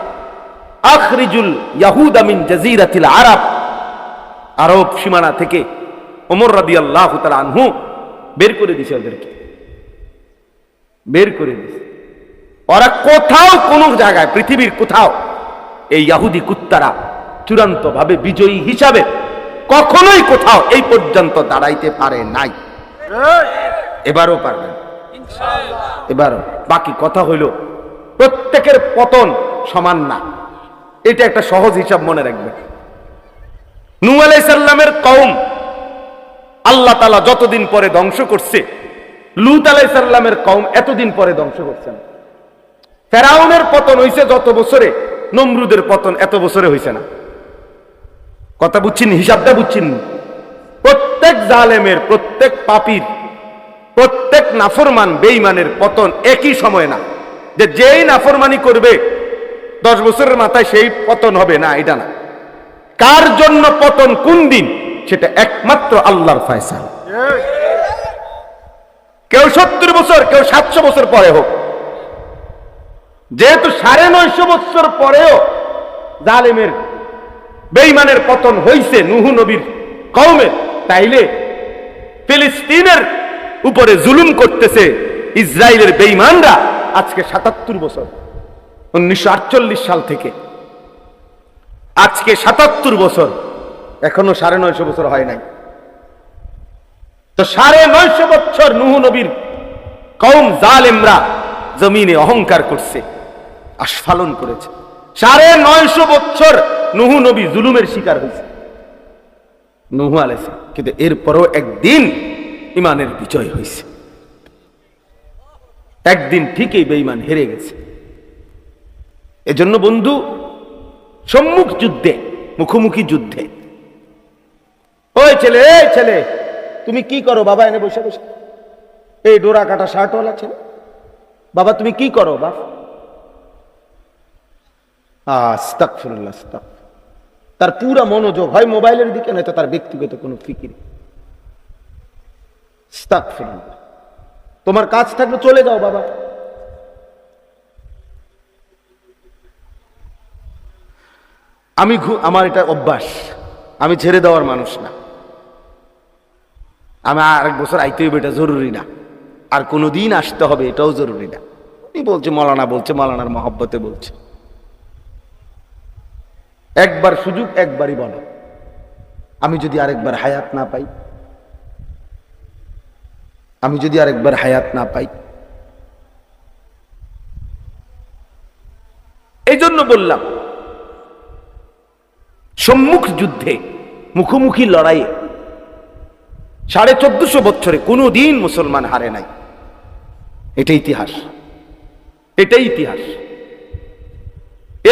আখরিজুল ইয়াহুদা মিন জাজিরাতিল আরব, আরব সীমানা থেকে ওমর রাদিয়াল্লাহু তাআলা আনহু বের করে দিয়েছে, ওদেরকে বের করে দিয়েছে। ওরা কোথাও কোন জায়গায় পৃথিবীর কোথাও এই ইহুদি কুত্তারা চূড়ান্ত ভাবে বিজয়ী হিসাবে কখনোই কোথাও এই পর্যন্ত দাঁড়াইতে পারে নাই, এবারও পারবে ইনশাআল্লাহ। এবারও বাকি কথা হইল প্রত্যেকের পতন সমান না, এটা একটা সহজ হিসাব মনে রাখবেন। নূহ আলাইহিস সালামের কওম আল্লাহ তাআলা যতদিন পরে ধ্বংস করছে, লূত আলাইহিস সালামের কওম এতদিন পরে ধ্বংস করছেন। ফেরাউনের পতন হইছে যত বছরে, নমরুদের পতন এত বছরে হইছে না। কথা বুঝছেন? হিসাবটা বুঝছেন? প্রত্যেক জালেমের, প্রত্যেক পাপীর, প্রত্যেক নাফরমান বেঈমানের পতন একই সময় না, যে যেই নাফরমানি করবে 10 বছরের মাথায় সেই পতন হবে না, এটা না। কার জন্য পতন কোন দিন সেটা একমাত্র আল্লাহর ফয়সালা। কেউ 70 বছর, কেউ 700 বছর পরে হোক, যেহেতু 950 বছর পরেও জালেমের বেঈমানের পতন হইছে নূহ নবীর কওমের, তাইলে ফিলিস্তিনের উপরে জুলুম করতেছে ইসরায়েলের বেঈমানরা আজকে 77 বছর, 1948 সাল থেকে আজকে 77 বছর, এখনো 950 বছর হয় নাই। তো 950 বছর নূহ নবীর কওম জালেমরা জমিনে অহংকার করছে, আস্ফালন করেছে। 950 বছর নূহ নবী জুলুমের শিকার হয়েছে, নূহ আলাইহিস সালাম। কিন্তু এরপরও একদিন ইমানের বিজয় হয়েছে, একদিন ঠিকই বেঈমান হেরে গেছে। এজন্য বন্ধু, সম্মুখ যুদ্ধে, মুখোমুখি যুদ্ধে, ওই ছেলে, এই ছেলে তুমি কি করো বাবা? এনে বসে বসে, এই ডোরা কাটা শার্টওয়ালা ছেলে, বাবা তুমি কি করো বাপ? আস্তাগফিরুল্লাহ, তার পুরা মনোযোগ হয় মোবাইলের দিকে, নয়তো তার ব্যক্তিগত কোনো ফিকির। আস্তাগফিরুল্লাহ। তোমার কাজ থাকলে চলে যাও বাবা। আমার এটা অভ্যাস, আমি ছেড়ে দেওয়ার মানুষ না। আমি আরেক বছর আইতে হইবে এটা জরুরি না, আর কোনোদিন আসতে হবে এটাও জরুরি না। বলছে মৌলানা, বলছে মৌলানার মহব্বতে বলছে। একবার সুযোগ একবারই বলো, আমি যদি আরেকবার হায়াত না পাই, আমি যদি আরেকবার হায়াত না পাই, এই জন্য বললাম সম্মুখ যুদ্ধে, মুখোমুখি লড়াইয়ে 1450 বছরে কোনোদিন মুসলমান হারে নাই। এটাই ইতিহাস, এটাই ইতিহাস,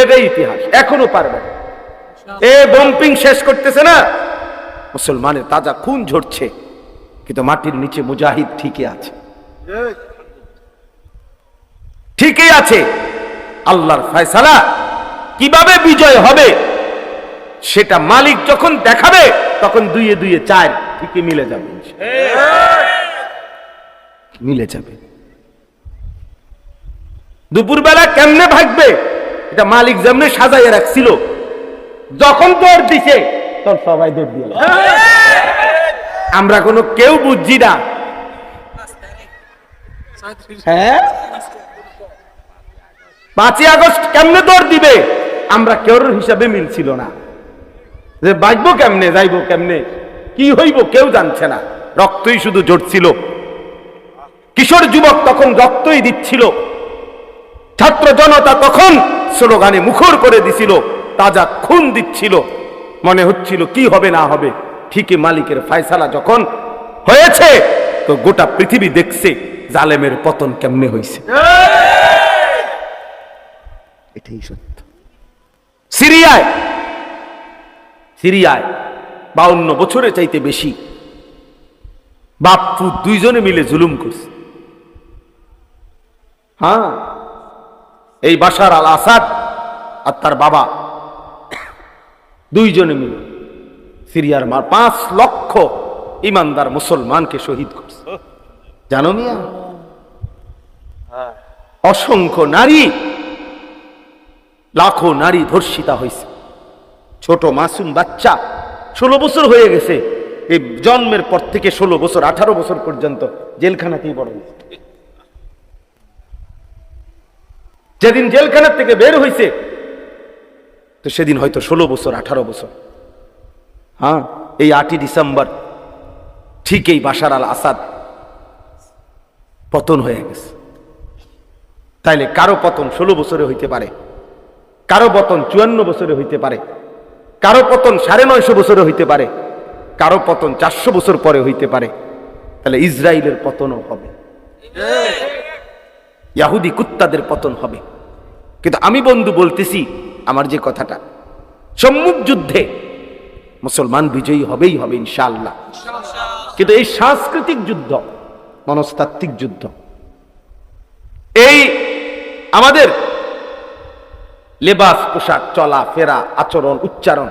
এটাই ইতিহাস। এখনো পারবে। এ বম্পিং শেষ করতেছে না, মুসলমানের তাজা খুন ঝরছে, কিন্তু মাটির নিচে মুজাহিদ ঠিকই আছে, ঠিকই আছে। আল্লাহর ফয়সালা কিভাবে বিজয় হবে সেটা মালিক যখন দেখাবে, তখন 2 এ 2 4 ঠিকই মিলে যাবে, মিলে যাবে। দুপুরবেলা কেমনে ভাগবে এটা মালিক যেমনি সাজাইয়া রাখছিল, যখন দৌড় দিছে তখন সবাই দৌড় দিয়ে। আমরা কোনো কেউ বুঝছি না। হ্যাঁ, 5ই আগস্ট কেমনে দৌড় দিবে আমরা কেউর হিসাবে মিলছিল না, যে বাঁচবো কেমনে, যাইবো কেমনে, কি হইব কেউ জানছে না। রক্তই শুধু ঝরছিল। কিশোর যুবক তখন রক্তই দিচ্ছিল, ছাত্র জনতা তখন স্লোগানে মুখর করে দিছিল, তাজা খুন দিচ্ছিল। মনে হচ্ছিল কি হবে না হবে। ঠিকই মালিকের ফয়সালা যখন হয়েছে, তো গোটা পৃথিবী দেখছে জালেমের পতন কেমনে হয়েছে। এটাই সত্য। সিরিয়ায় 52 বছরের চাইতে বেশি বাপ পুত 2 জনে মিলে জুলুম করছে। হ্যাঁ, এই বাশার আল আসাদ আর তার বাবা দুইজনে মিলে সিরিয়ার 5 লক্ষ ইমানদার মুসলমানকে শহীদ করছে। জানো মিয়া, অসংখ্য নারী, লাখো নারী ধর্ষিতা হয়েছে। ছোট মাসুম বাচ্চা 16 বছর হয়ে গেছে, এই জন্মের পর থেকে 16 বছর 18 বছর পর্যন্ত জেলখানাতেই বড় হয়েছে। যেদিন জেলখানা থেকে বের হয়েছে তো সেদিন হয়তো 16 বছর 18 বছর। হ্যাঁ, এই 8ই ডিসেম্বর ঠিক এই বাশার আল আসাদ পতন হয়ে গেছে। তাইলে কারো পতন 16 বছরে হইতে পারে, কারো পতন 54 বছরে হইতে পারে, কারো পতন 950 বছরে হইতে পারে, কারো পতন 400 বছর পরে হইতে পারে। তাহলে ইসরায়েলের পতনও হবে, ইহুদি কুত্তাদের পতন হবে। কিন্তু আমি বন্ধু বলতেছি, আমার যে কথাটা, সম্মুখ যুদ্ধে মুসলমান বিজয়ী হবেই হবে ইনশাআল্লাহ। কিন্তু এই সাংস্কৃতিক যুদ্ধ, মনস্তাত্ত্বিক যুদ্ধ, এই আমাদের লেবাস পোশাক, চলা ফেরা, আচরণ, উচ্চারণ,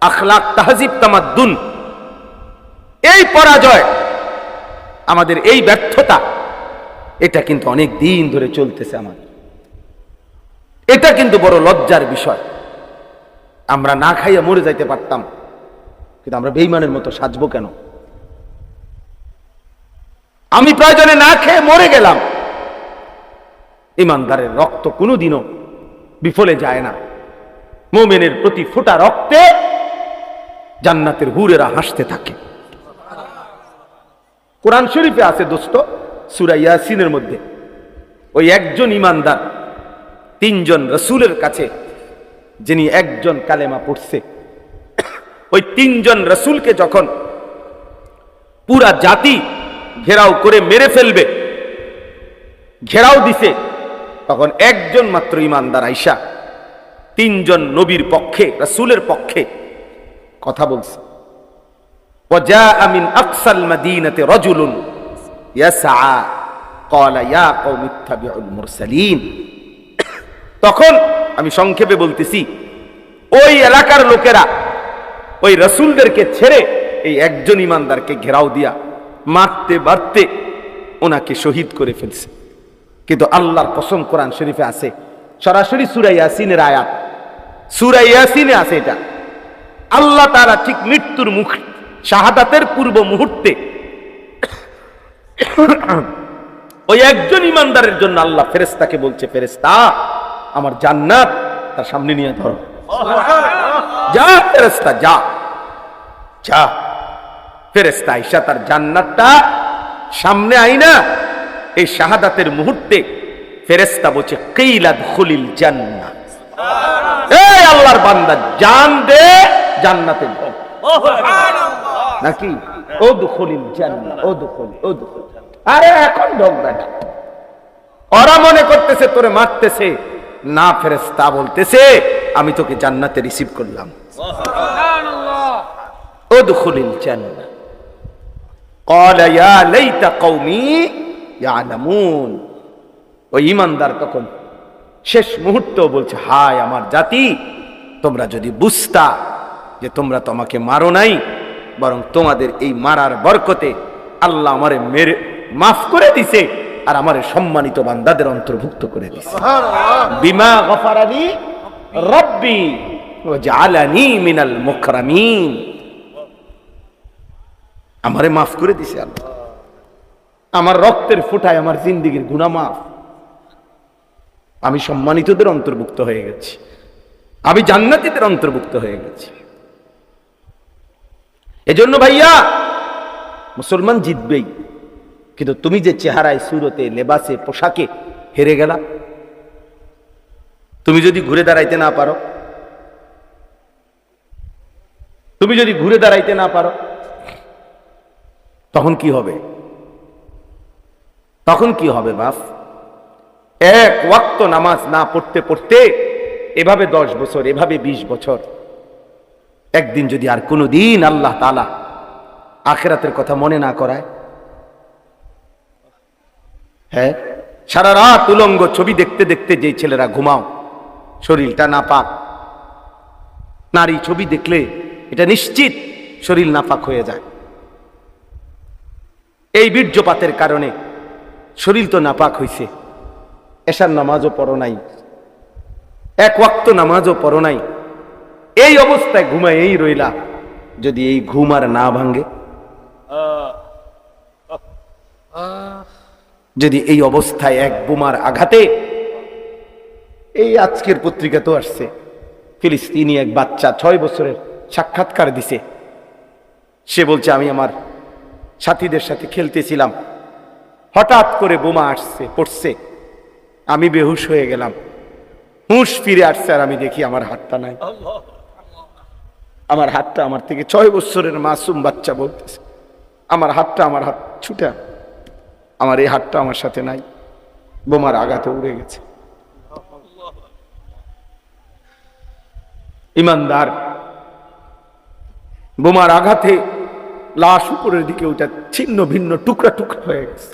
আখলাক, তাহজিব, তামাদ্দুন, এই পরাজয়, আমাদের এই ব্যর্থতা, এটা কিন্তু অনেক দিন ধরে চলতেছে আমাদের। এটা কিন্তু বড় লজ্জার বিষয়। আমরা না খাইয়া মরে যাইতে পারতাম, কিন্তু আমরা বেঈমানের মতো সাজবো কেন? আমি প্রয়োজনে না খেয়ে মরে গেলাম, ইমানদারের রক্ত কোনোদিনও বিফলে যায় না। মুমিনের প্রতি ফোঁটা রক্তে জান্নাতের হুরেরা হাসতে থাকে। কোরআন শরীফে আছে দোস্ত, সূরা ইয়াসিনের মধ্যে ওই একজন ইমানদার 3 জন রাসূলের কাছে, যিনি একজন কালেমা পড়ছে, ওই 3 জন রাসূলকে যখন পুরা জাতি ঘেরাও করে মেরে ফেলবে, ঘেরাও দিছে, তখন একজন মাত্র ইমানদার আইসা 3 জন নবীর পক্ষে, রাসূলের পক্ষে কথা বলছে। ওয়াজাআ মিন আকসাল মাদিনাতি রাজুলুন ইয়াসআ ক্বালা ইয়া কওমি ইত্তাবিউল মুরসালিন। তখন আমি সংক্ষেপে বলতেছি, ওই এলাকার লোকেরা ওই রাসূলদেরকে ছেড়ে এই একজন ইমানদারকে ঘেরাও দিয়া মারতে মারতে ওনাকে শহীদ করে ফেলছে। কিন্তু আল্লাহর কসম, কোরআন শরীফে আছে, সরাসরি সূরা ইয়াসিনের আয়াত, সূরা ইয়াসিনে আছে এটা। আল্লাহ তাআলা ঠিক মৃত্যুর মুখ, শাহাদাতের পূর্ব মুহূর্তে ওই একজন ইমানদারের জন্য আল্লাহ ফেরেশতাকে বলছে, ফেরেশতা আমার জান্নাত তার সামনে নিয়ে ধরো, যা ফেরেশতা যা যা। ফেরেশতা আয়েশা তার জান্নাতটা সামনে আইনা এই শাহাদাতের মুহূর্তে ফেরেশতা বলছে, কিলা দুখুলিল জান্নাহ, এই আল্লাহর বান্দা জান দে, জান্নাতে ঢোক। নাকি ও দুখুলিল জান্নাহ, ও দুখুল, ও দুখুল, আরে এখন ঢোক বেটা। ওরা মনে করতেছে তোরে মারতেছে, না, ফেরেশতা বলতেছে আমি তোকে জান্নাতে রিসিভ করলাম। সুবহানাল্লাহ। উদখুলিল জান্নাহ ক্বালা ইয়া লাইতা কওমি ইয়ালামুন। ওই ইমানদার তখন শেষ মুহূর্তেও বলছে, হায় আমার জাতি, তোমরা যদি বুঝতা যে তোমরা তো আমাকে মারো নাই, বরং তোমাদের এই মারার বরকতে আল্লাহ আমারে মেরে মাফ করে দিছে আর আমারে সম্মানিত বান্দাদের অন্তর্ভুক্ত করে দিছে। বিমা গফারানি রব্বি ওয়া জাআলানি মিনাল মুকরামিন। আমারে মাফ করে দিছে আল্লাহ, আমার রক্তের ফোঁটায় আমার জিন্দেগীর গুনাহ মাফ। আমি সম্মানিতদের অন্তর্ভুক্ত হয়ে গেছি, আমি জান্নাতীদের অন্তর্ভুক্ত হয়ে গেছি। এজন্য ভাইয়া, মুসলমান জিতবেই, কিন্তু তুমি যে চেহারায়, সুরতে, লেবাসে, পোশাকে হেরে গেলা, তুমি যদি ঘুরে দাঁড়াইতে না পারো, তুমি যদি ঘুরে দাঁড়াইতে না পারো, তখন কি হবে? তখন কি হবে বাপ? এক ওয়াক্ত নামাজ না পড়তে পড়তে এভাবে 10 বছর, এভাবে 20 বছর, একদিন যদি আর কোনোদিন আল্লাহ তাআলা আখিরাতের কথা মনে না করায়, হ্যাঁ, সারা রাত উলঙ্গ ছবি দেখতে দেখতে যে ছেলেরা ঘুমাও, শরীরটা নাপাক, নারী ছবি দেখলে এটা নিশ্চিত শরীর নাপাক হয়ে যায়। এই বীর্যপাতের কারণে শরীর তো নাপাক হইছে, এশার নামাজও পড়ো নাই, এক ওয়াক্ত নামাজও পড়ো নাই, এই অবস্থায় ঘুমাই রইলা। যদি এই ঘুম আর না ভাঙ্গে, যদি এই অবস্থায় এক বোমার আঘাতে, এই আজকের পত্রিকা তো আসছে, ফিলিস্তিনি এক বাচ্চা 6 বছরের সাক্ষাৎকার দিছে। সে বলছে আমি আমার সাথীদের সাথে খেলতেছিলাম, হঠাৎ করে বোমা আসছে, পড়ছে, আমি বেহুশ হয়ে গেলাম, হুঁশ ফিরে আসছে, আর আমি দেখি আমার হাতটা নাই। আমার হাতটা, আমার থেকে 6 বছরের মাসুম বাচ্চা বলতেছে, আমার হাতটা, আমার হাত ছুটা, আমার এই হাতটা আমার সাথে নাই, বোমার আঘাতে উড়ে গেছে। ইমানদার, বোমার আঘাতে লাশ উপরের দিকে ওইটা ছিন্ন ভিন্ন টুকরা টুকরা হয়ে গেছে।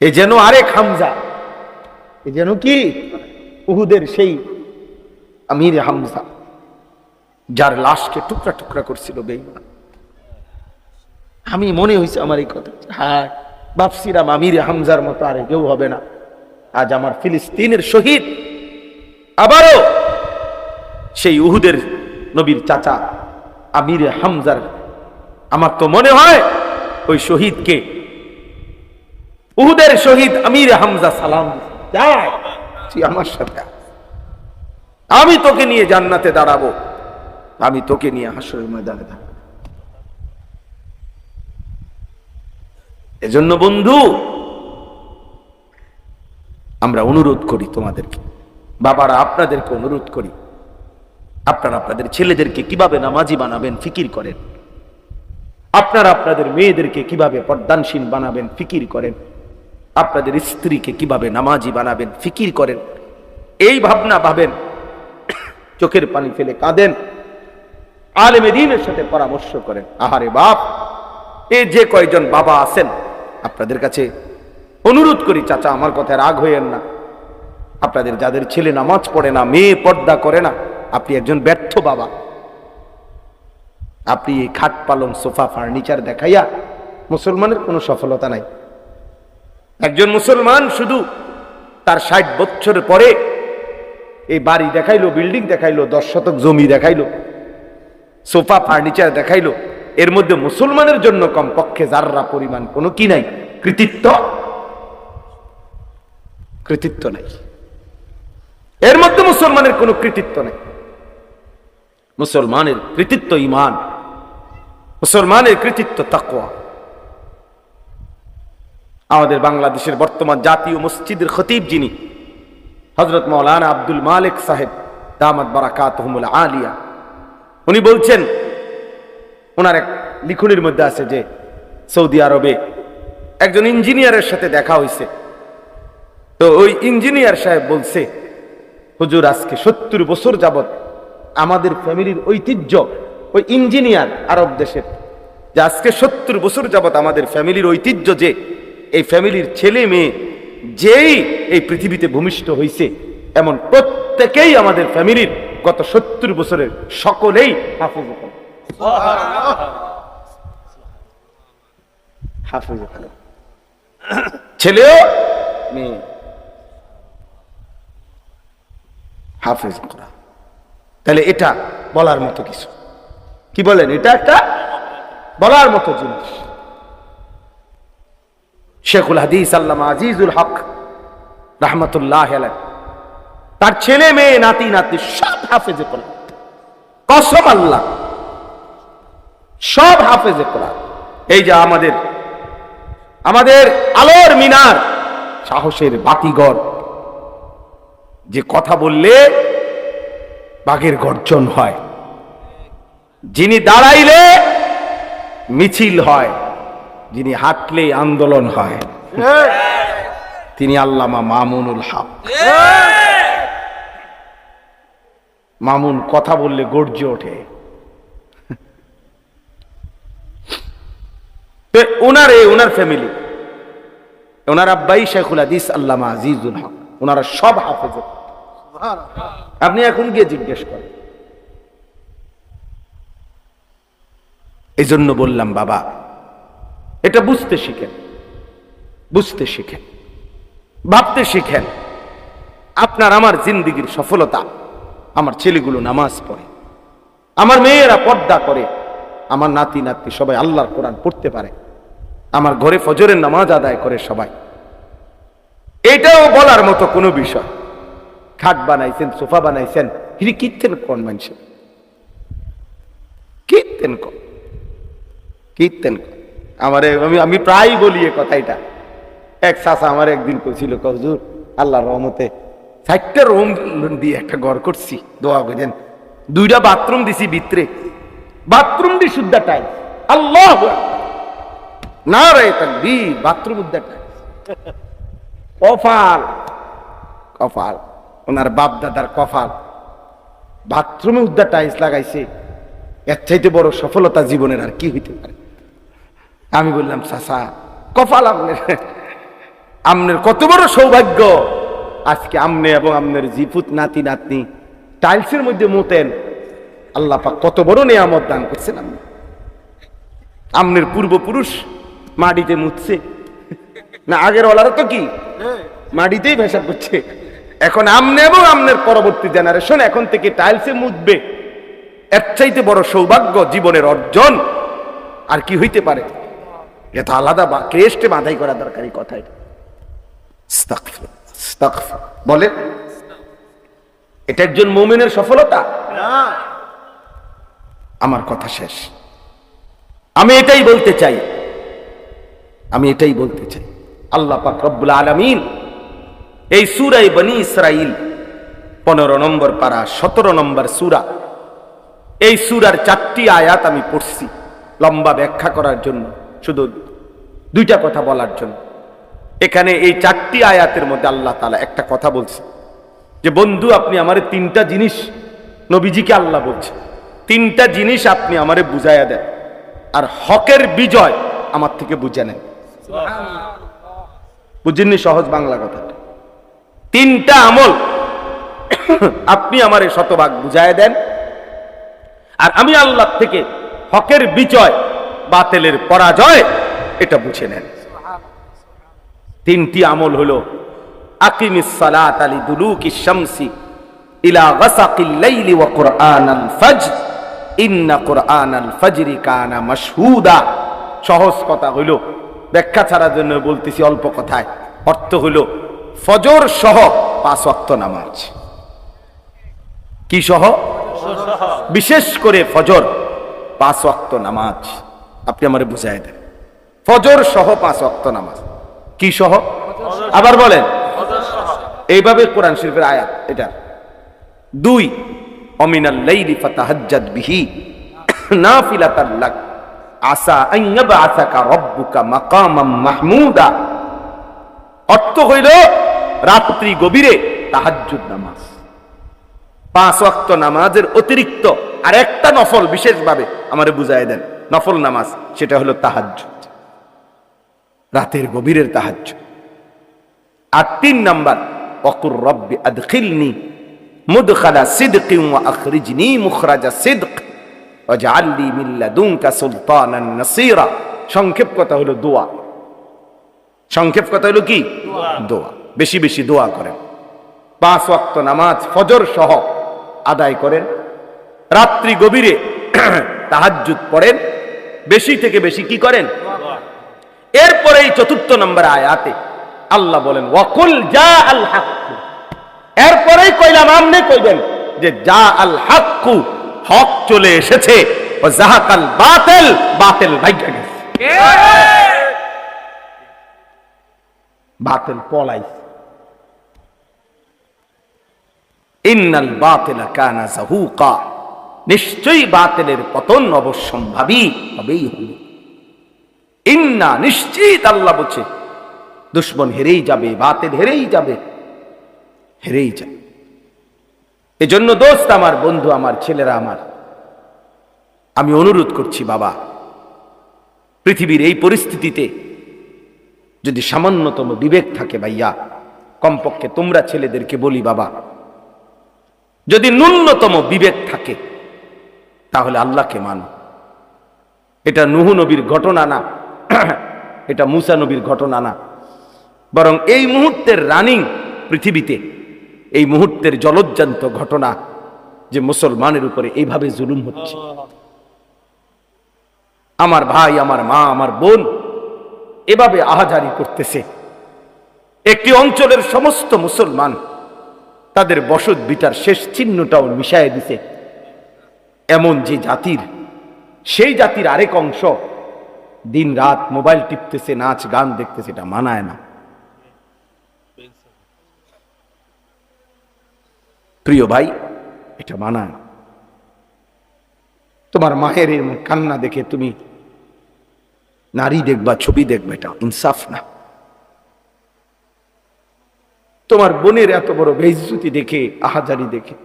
এ যেন আরেক হামজা, এ যেন কি উহুদের সেই আমির হামজা, যার লাশকে টুকরা টুকরা করছিল বেঈমান। আমি মনে হয়েছে আমার এই কথা, হ্যাঁ ভাবছিলাম আমির হামজার মতো আর কেউ হবে না। আজ আমার ফিলিস্তিনের শহীদ, আবারও সেই উহুদের নবীর চাচা আমির হামজার, আমার তো মনে হয় ওই শহীদকে, উহুদের শহীদ আমির হামজা সালাম যায়, তুই আমার সাথে, আমি তোকে নিয়ে জান্নাতে দাঁড়াবো, আমি তোকে নিয়ে হাসরের ময়দানে দাঁড়াবো। এজন্য বন্ধু, আমরা অনুরোধ করি তোমাদেরকে, বাবারা আপনাদেরকে অনুরোধ করি, আপনারা আপনাদের ছেলেদেরকে কিভাবে নামাজি বানাবেন ফিকির করেন, আপনারা আপনাদের মেয়েদেরকে কিভাবে পর্দানশীল বানাবেন ফিকির করেন, আপনাদের স্ত্রীকে কিভাবে নামাজি বানাবেন ফিকির করেন। এই ভাবনা ভাবেন, চোখের পানি ফেলে কাঁদেন, আলেমে দ্বীনের সাথে পরামর্শ করেন। আহারে বাপ, এই যে কয়জন বাবা আছেন, আপনাদের কাছে অনুরোধ করি, চাচা আমার কথায় রাগ হইয়েন না, আপনাদের যাদের ছেলে নামাজ পড়ে না, মেয়ে পর্দা করে না, আপনি একজন ব্যর্থ বাবা। আপনি এই খাট পালং সোফা ফার্নিচার দেখাইয়া মুসলমানের কোনো সফলতা নাই। একজন মুসলমান শুধু তার 60 বছর পরে এই বাড়ি দেখাইলো, বিল্ডিং দেখাইলো, 10 শতক জমি দেখাইলো, সোফা ফার্নিচার দেখাইলো, এর মধ্যে মুসলমানের জন্য কমপক্ষে যাররা পরিমাণ কোনো কি নাই, কৃতিত্ব নাই। এর মধ্যে মুসলমানের কোনো কৃতিত্ব নাই। মুসলমানের কৃতিত্ব ঈমান, মুসলমানের কৃতিত্ব তাকওয়া। আমাদের বাংলাদেশের বর্তমান জাতীয় মসজিদের খতিব যিনি, হযরত মাওলানা আব্দুল মালিক সাহেব দামাত বারাকাতুহুমুল আলিয়া, উনি বলছেন, ওনার এক লিখনির মধ্যে আছে যে সৌদি আরবে একজন ইঞ্জিনিয়ারের সাথে দেখা হয়েছে। তো ওই ইঞ্জিনিয়ার সাহেব বলছে, হুজুর আজকে 70 বছর যাবত আমাদের ফ্যামিলির ঐতিহ্য, ওই ইঞ্জিনিয়ার আরব দেশের, যে আজকে 70 বছর যাবত আমাদের ফ্যামিলির ঐতিহ্য যে এই ফ্যামিলির ছেলে মেয়ে যেই এই পৃথিবীতে ভূমিষ্ঠ হয়েছে, এমন প্রত্যেকেই আমাদের ফ্যামিলির গত 70 বছরের সকলেই হাফেজ। হাফেজ ছেলেও মেয়ে হাফেজ করা, তাহলে এটা বলার মতো কিছু, কি বলেন, এটা একটা বলার মতো জিনিস। শেখুল হাদিস আল্লামা আজিজুল হক রাহমাতুল্লাহ আলাইহি, তার ছেলে মেয়ে নাতি নাতনি সব হাফেজে কোরআন, কসম আল্লাহ, সব হাফেজে কোরআন। এই যে আমাদের আলোর মিনার, সাহসের বাতিঘর, যে কথা বললে বাঘের গর্জন হয়, যিনি দাঁড়াইলে মিছিল হয়, যিনি হাঁটলে আন্দোলন হয়, তিনি আল্লামা মামুনুল হক। মামুন কথা বললে গর্জে ওঠে। ওনার ফ্যামিলি ওনার আব্বাই শেখুল হাদিস আল্লামা আজিজুল হক, ওনারা সব হাফেজ। আপনি এখন গিয়ে জিজ্ঞেস করেন। এই জন্য বললাম বাবা, এটা বুঝতে শিখেন, বুঝতে শিখেন, ভাবতে শিখেন। আপনার আমার জিন্দিগির সফলতা, আমার ছেলেগুলো নামাজ পড়ে, আমার মেয়েরা পর্দা করে, আমার নাতি নাতনি সবাই আল্লাহর কোরআন পড়তে পারে, আমার ঘরে ফজরের নামাজ আদায় করে সবাই, এটাও বলার মতো কোনো বিষয়। খাট বানাইছেন, সোফা বানাইছেন, হিরি কীর্তেন কোন মানুষ, কীর্তেন কোন, কীর্তেন কোন। আমি প্রায় বলি এ কথাটা। এক চাচা আমার একদিন কইছিল, হুজুর আল্লাহর রহমতে 4টা রুম দিয়ে একটা ঘর করছি, দোয়া করেন, 2টা বাথরুম দিছি ভিতরে, বাথরুম দি শুদ্ধা টাইম, আল্লাহ না রে তাকবীর, বাথরুম উদ্দা টাইম। কপাল, কপাল, ওনার বাপ দাদার কপাল, বাথরুমে উদ্দা টাইলস লাগাইছে। এর চাইতে বড় সফলতা জীবনের আর কি হইতে পারে? আমি বললাম, চাচা কপাল আমনের কত বড় সৌভাগ্য, আজকে আমনে এবং আমনের জিপুত নাতি নাতনি টাইলসের মধ্যে মোতেন। আল্লাহ পাক কত বড় নিয়ামত দান করছেন। আমনের পূর্বপুরুষ মাটিতে মুতছে না, আগের ওলারা তো কি মাটিতেই ভেসা করছে। এখন আমনে এবং আমনের পরবর্তী জেনারেশন এখন থেকে টাইলসে মুতবে। এর চাইতে বড় সৌভাগ্য জীবনের অর্জন আর কি হইতে পারে? এটা আলাদা ক্রেস্টে বাধাই করা দরকারি কথা। এটা বলে এটা একজন মুমিনের সফলতা? আমার কথা শেষ। আমি এটাই বলতে চাই, আমি এটাই বলতে চাই। আল্লাহ পাক রব্বুল আলামিন এই সূরা বনী ইসরাইল 15 নম্বর পারা 17 নম্বর সূরা, এই সূরার 4টি আয়াত আমি পড়ছি লম্বা ব্যাখ্যা করার জন্য, শুধু 2টা কথা বলার জন্য। এখানে এই 4টি আয়াতের মধ্যে আল্লাহ তাআলা একটা কথা বলছে যে, বন্ধু আপনি আমারে 3টা জিনিস, নবীজিকে আল্লাহ বলছে, 3টা জিনিস আপনি আমারে বুঝাইয়া দেন, আর হকের বিজয় আমার থেকে বুঝে নেন। বুঝেননি? সহজ বাংলা কথা। 3টা আমল আপনি আমারে শতভাগ বুঝাইয়া দেন, আর আমি আল্লাহ থেকে হকের বিজয়, বাতিলের পরাজয় এটা বুঝে নেন। 3টি আমল হলো, আকিমিস সালাত লিদুলুকিশ শামসি ইলা গাসাকিল লাইলি ওয়া কুরআনাল ফাজর ইন্না কুরআনাল ফাজরি কানা মাশহুদা। সহজ কথা হইল, ব্যাখ্যা ছাড়ার জন্য বলতেছি অল্প কথায়। অর্থ হইল ফজর সহ 5 ওয়াক্ত নামাজ। কি সহ? বিশেষ করে ফজর 5 ওয়াক্ত নামাজ আপনি আমারে বুঝাই দেন। ফজর সহ 5 ওয়াক্ত নামাজ। কি সহ? আবার বলেন। এইভাবে কোরআন শরীফের আয়াত এটা। 2, অমিনাল লাইলি ফাতাহাজ্জাদ বিহি নাফিলাতাল লাক আসা আন ইয়াবআসাকা রাব্বুকা মাকামাম মাহমুদা। অর্থ হইল রাত্রি গভীরে তাহাজ্জুদ নামাজ। 5 ওয়াক্ত নামাজের অতিরিক্ত আর একটা নফল বিশেষভাবে আমারে বুঝাই দেন, নফল নামাজ, সেটা হলো তাহাজ্জুদ, রাতের গভীরের তাহাজ্জুদ। আর 3 নাম্বার, ওয়াকুর রব্বি আদখিলনি মুদখালা সিদকিন ওয়া আখরিজনি মুখরাজা সিদক ওয়াজআলনি মিন লাদুনকা সুলতানান নাসীরা। সংক্ষেপ কথা হলো দোয়া। সংক্ষেপ কথা হলো কি? দোয়া। বেশি বেশি দোয়া করেন। 5 ওয়াক্ত নামাজ ফজর সহ আদায় করেন, রাত্রি গভীরে তাহাজ্জুদ পড়েন, বেশি থেকে বেশি কি করেন? এরপরে এই 4 নম্বর আয়াতে আল্লাহ বলেন ওয়াকুল জা আল হক। এরপরেই কইলাম, আমনে কইবেন যে জা আল হক, হক চলে এসেছে, ও জাহাকাল বাতিল, বাতিল ভাইগা গেছে, বাতিল পলাইছে। ইন্নাল বাতিলা কানা যাহুকা, নিশ্চয়ই বাতিলের পতন অবশ্যম্ভাবী হবেই হবে। ইন্না, নিশ্চিত আল্লাহ বলছে, দুশ্মন হেরেই যাবে, বাতিল হেরেই যাবে, হেরেই যাবে। এজন্য দোস্ত আমার, বন্ধু আমার, ছেলেরা আমার, আমি অনুরোধ করছি বাবা, পৃথিবীর এই পরিস্থিতিতে যদি সামান্যতম বিবেক থাকে ভাইয়া, কমপক্ষে তোমরা ছেলেদেরকে বলি বাবা, যদি ন্যূনতম বিবেক থাকে তাহলে আল্লাহকে মানো। এটা নূহ নবীর ঘটনা না, এটা মুসা নবীর ঘটনা না, বরং এই মুহূর্তের রানিং পৃথিবীতে এই মুহূর্তের জলজ্জান্ত ঘটনা যে মুসলমানের উপরে এইভাবে জুলুম হচ্ছে। আমার ভাই, আমার মা, আমার বোন এভাবে আহাজারি করতেছে। একটি অঞ্চলের সমস্ত মুসলমান তাদের বসত বিটার শেষ চিহ্নটাও মিশায় দিছে। এমন যে জাতির, সেই জাতির আরেক অংশ দিন রাত মোবাইল টিপতেছে, নাচ গান দেখতেছে, এটা মানায় না। প্রিয় ভাই, এটা মানায় না। তোমার মায়ের এরকম কান্না দেখে তুমি নারী দেখবা, ছবি দেখবা, এটা ইনসাফ না। তোমার বোনের এত বড় বেইজ্জতি দেখে, আহাজারি দেখে,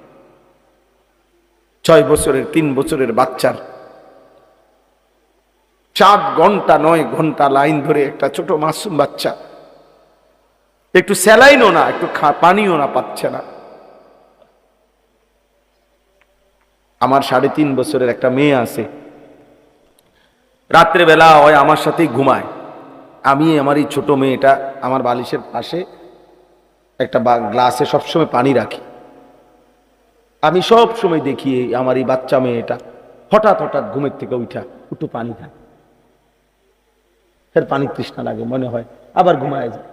6 বছরের 3 বছরের বাচ্চার 7 ঘন্টা 9 ঘন্টা লাইন ধরে একটা ছোট মাসুম বাচ্চা একটু স্যালাইনও না, একটু পানিও না পাচ্ছে না। আমার 3.5 বছরের একটা মেয়ে আছে, রাত্রেবেলা হয় আমার সাথেই ঘুমায়। আমি আমার এই ছোট মেয়েটা আমার বালিশের পাশে একটা গ্লাসে সবসময় পানি রাখি। আমি সব সময় দেখি আমার এই বাচ্চা মেয়েটা হঠাৎ হঠাৎ ঘুমের থেকে উঠা একটু পানি খায়, ফের পানি তৃষ্ণা লাগে মনে হয়, আবার ঘুমায় যায়।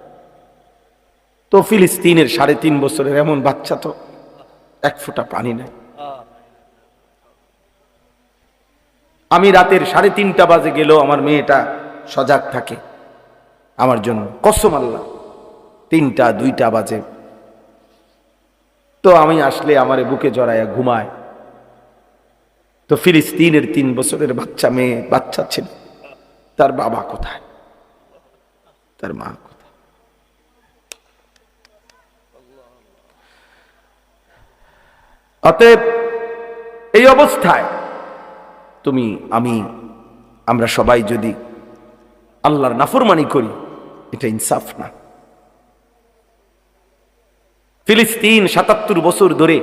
তো ফিলিস্তিনের 3.5 বছরের এমন বাচ্চা, তো 1 ফোঁটা পানি নেই। আমি রাতের 3:30 বাজে গেলেও আমার মেয়েটা সজাগ থাকে আমার জন্য, কসম আল্লাহ। 3টা 2টা বাজে তো আমি আসলে আমার বুকে জড়াইয়া ঘুমায়। তো ফিলিস্তিনের 3 বছরের বাচ্চা মেয়ে, বাচ্চা ছেলে, তার বাবা কোথায়, তার মা কোথায়? অতএব এই অবস্থায় তুমি, আমি, আমরা সবাই যদি আল্লাহর নাফরমানি করি, এটা ইনসাফ না। ফিলিস্তিন 77 বছর ধরে